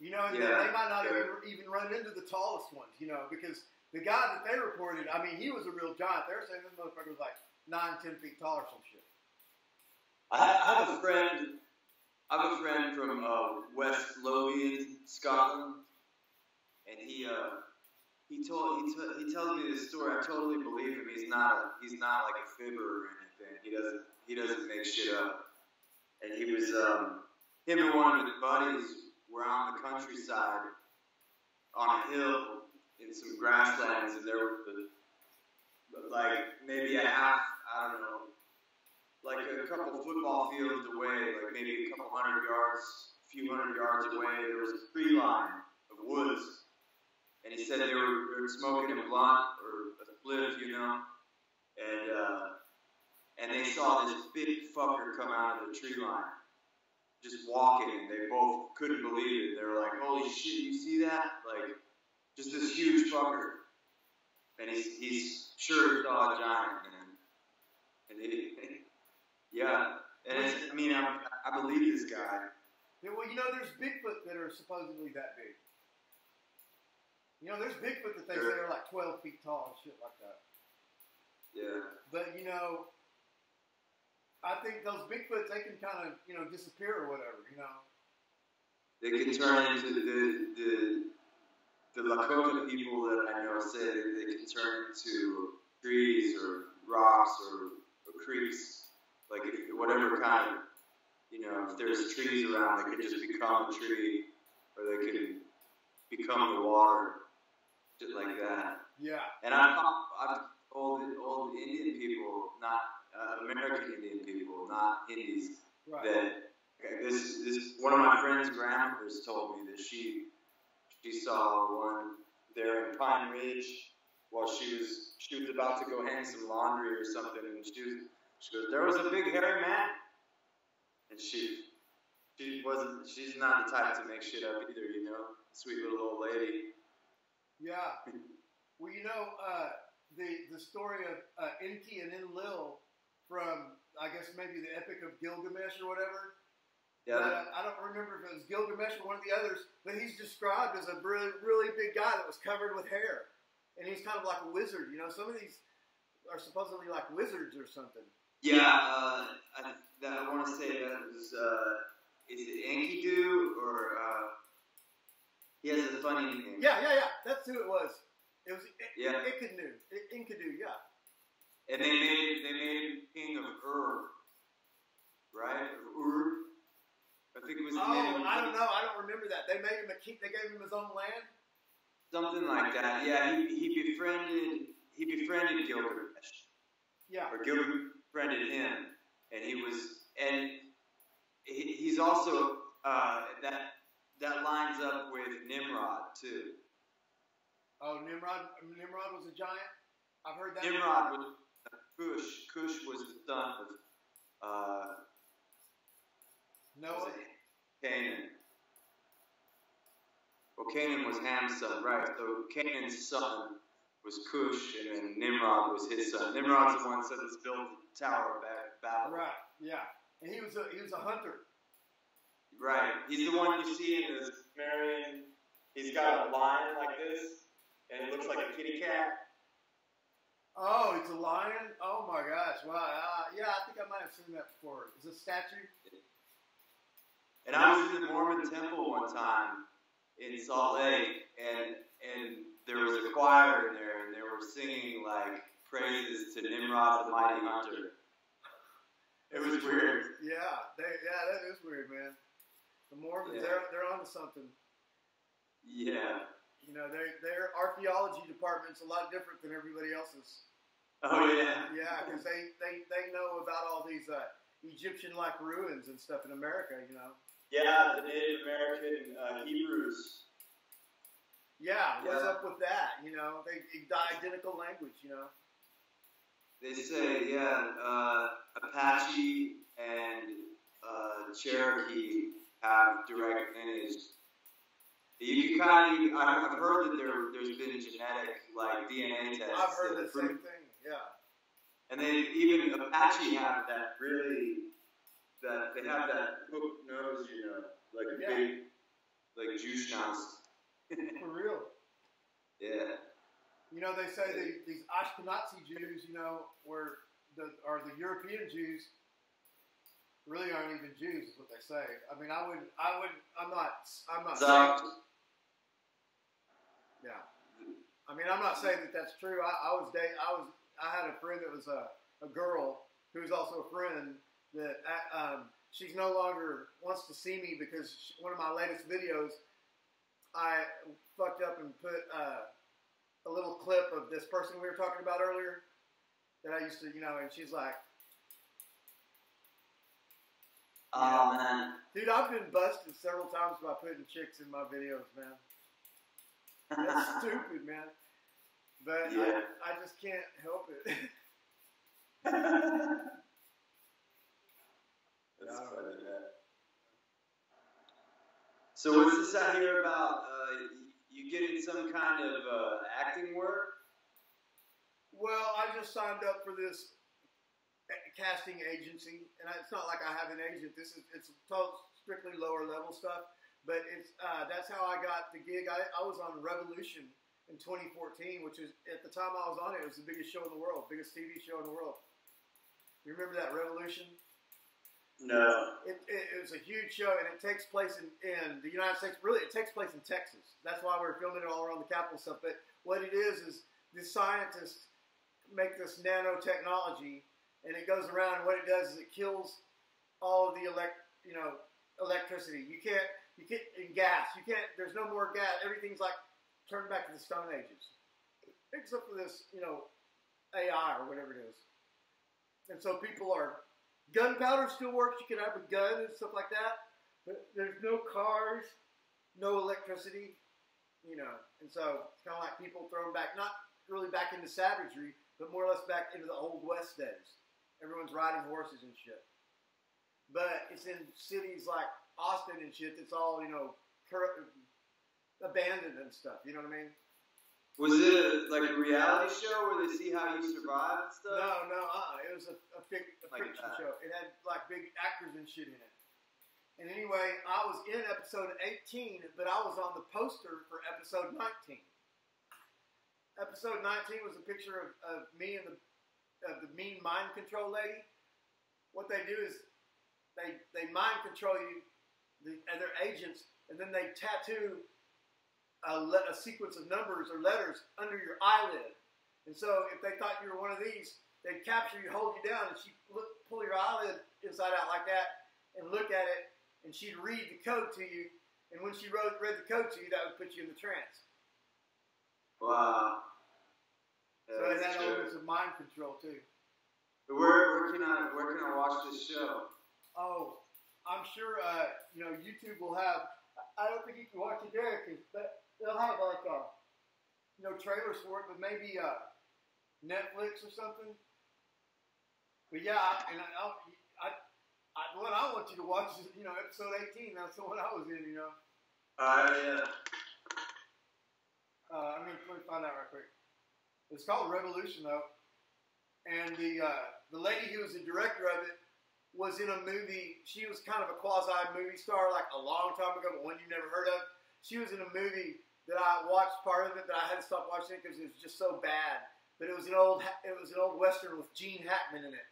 You know, and they might not even run into the tallest ones, you know, because the guy that they reported, I mean, he was a real giant. They were saying this motherfucker was like 9, 10 feet tall or some shit. I have a friend from West Lothian, Scotland, and he tells me this story. I totally believe him. He's not like a fibber or anything. He doesn't make shit up. And he was him and one of his buddies were out in the countryside on a hill in some grasslands, and there were like maybe a half, I don't know, like a couple football fields away, like maybe a couple hundred yards, a few hundred yards away, there was a tree line of woods. And he said they were smoking a blunt or a spliff, you know, and they saw this big fucker come out of the tree line, just walking, and they both couldn't believe it. They were like, holy shit, you see that? Like, just this huge fucker. And he's sure he saw a giant, man. And yeah. And I mean, I believe this guy. Yeah, well, you know, there's Bigfoot that are supposedly that big. You know, there's Bigfoot that they say are like 12 feet tall and shit like that. Yeah. But, you know, I think those Bigfoots, they can kind of, you know, disappear or whatever, you know. They can turn into the Lakota people that I know say that they can turn into trees or rocks or creeks. Like, whatever kind of, you know, if there's trees around, they could just become a tree, or they could become the water. Just like that. Yeah. And I've told Indian people, not American Indian people, not Hindis, right, that this one of my friend's grandmothers told me that she saw one there in Pine Ridge while she was about to go hang some laundry or something, and she goes, there was a big hairy man, and she's not the type to make shit up either, you know, sweet little old lady. Yeah. Well, you know, the story of Enki and Enlil from, I guess, maybe the Epic of Gilgamesh or whatever. Yeah. I don't remember if it was Gilgamesh or one of the others, but he's described as a really, really big guy that was covered with hair. And he's kind of like a wizard, you know. Some of these are supposedly like wizards or something. Yeah, I want to say that was, is it Enkidu or... he has a funny name. Yeah. That's who it was. It was Enkidu. Enkidu, yeah. And they made him king of Ur, right? Ur. I think it was. I don't know. I don't remember that. They made him a king. They gave him his own land. Something like that. Yeah, he befriended Gilgamesh. Yeah. Or Gilgamesh befriended him, and he's also that lines up with Nimrod too. Oh, Nimrod was a giant? I've heard that. Nimrod was Cush. Cush was the son of Noah? Canaan. Well, Canaan was Ham's son, right? So Canaan's son was Cush, and then Nimrod was his son. Nimrod's the one that was built the Tower of Babel. Right. Yeah. And he was a hunter. Right. He's the one you see in this Marion. He's got a lion like this, and it looks like a kitty cat. Oh, it's a lion? Oh my gosh! Wow. Yeah, I think I might have seen that before. Is it a statue? And I was in the Mormon temple one time in Salt Lake, and there was a choir in there, and they were singing like praises to Nimrod the mighty hunter. It was weird. Yeah, that is weird, man. The Mormons, they're onto something. Yeah. You know, their archaeology department's a lot different than everybody else's. Oh yeah. Yeah, because they know about all these Egyptian-like ruins and stuff in America. You know. Yeah, the Native American Hebrews. Yeah, what's up with that? You know, they identical language. You know. They say, Apache and Cherokee have direct lineage. You can kind of, I've heard that there's been genetic, like, DNA tests. I've heard the same thing, yeah. And then even Apache have that really, they have that hooked nose, you know, like a big, like, juice nose. For real. Yeah. You know, they say these Ashkenazi Jews, you know, are the European Jews really aren't even Jews, is what they say. I mean, I'm not saying. Yeah. I mean, I'm not saying that that's true. I had a friend that was a girl who was also a friend that she's no longer wants to see me because one of my latest videos, I fucked up and put a little clip of this person we were talking about earlier that I used to, you know, and she's like, oh, man. Dude, I've been busted several times by putting chicks in my videos, man. That's stupid, man. But yeah. I just can't help it. That's funny, man. So what's this I hear about? You getting some kind of acting work? Well, I just signed up for this casting agency, and it's not like I have an agent. It's strictly lower level stuff, but it's that's how I got the gig. I was on Revolution in 2014, which is at the time I was on it was the biggest show in the world, biggest TV show in the world. You remember that Revolution? No. It was a huge show, and it takes place in the United States. Really, it takes place in Texas. That's why we're filming it all around the Capitol stuff. But what it is the scientists make this nanotechnology, and it goes around. And what it does is it kills all of the electricity. You can't in gas. You can't. There's no more gas. Everything's like turned back to the Stone Ages, except for this, AI or whatever it is. And so people are. Gunpowder still works. You can have a gun and stuff like that. But there's no cars, no electricity, And so it's kind of like people thrown back, not really back into savagery, but more or less back into the old West days. Everyone's riding horses and shit. But it's in cities like Austin and shit that's all, abandoned and stuff. You know what I mean? Was it like a reality show where they see how you survive and stuff? No. It was a fiction show. It had like big actors and shit in it. And anyway, I was in episode 18, but I was on the poster for episode 19. Episode 19 was a picture of me and the mean mind control lady. What they do is they mind control you, and they're agents, and then they tattoo a sequence of numbers or letters under your eyelid. And so if they thought you were one of these, they'd capture you, hold you down, and she'd pull your eyelid inside out like that and look at it, and she'd read the code to you. And when she read the code to you, that would put you in the trance. Wow. So it had elements of mind control too. Where can I watch this show? Oh, I'm sure YouTube will have. I don't think you can watch it there because they'll have like trailers for it, but maybe Netflix or something. But yeah, what I want you to watch is episode 18. That's the one I was in. Yeah. It was called Revolution, though. And the lady who was the director of it was in a movie. She was kind of a quasi movie star, like a long time ago, but one you never heard of. She was in a movie that I watched part of it, but I had to stop watching it because it was just so bad. But it was an old Western with Gene Hackman in it.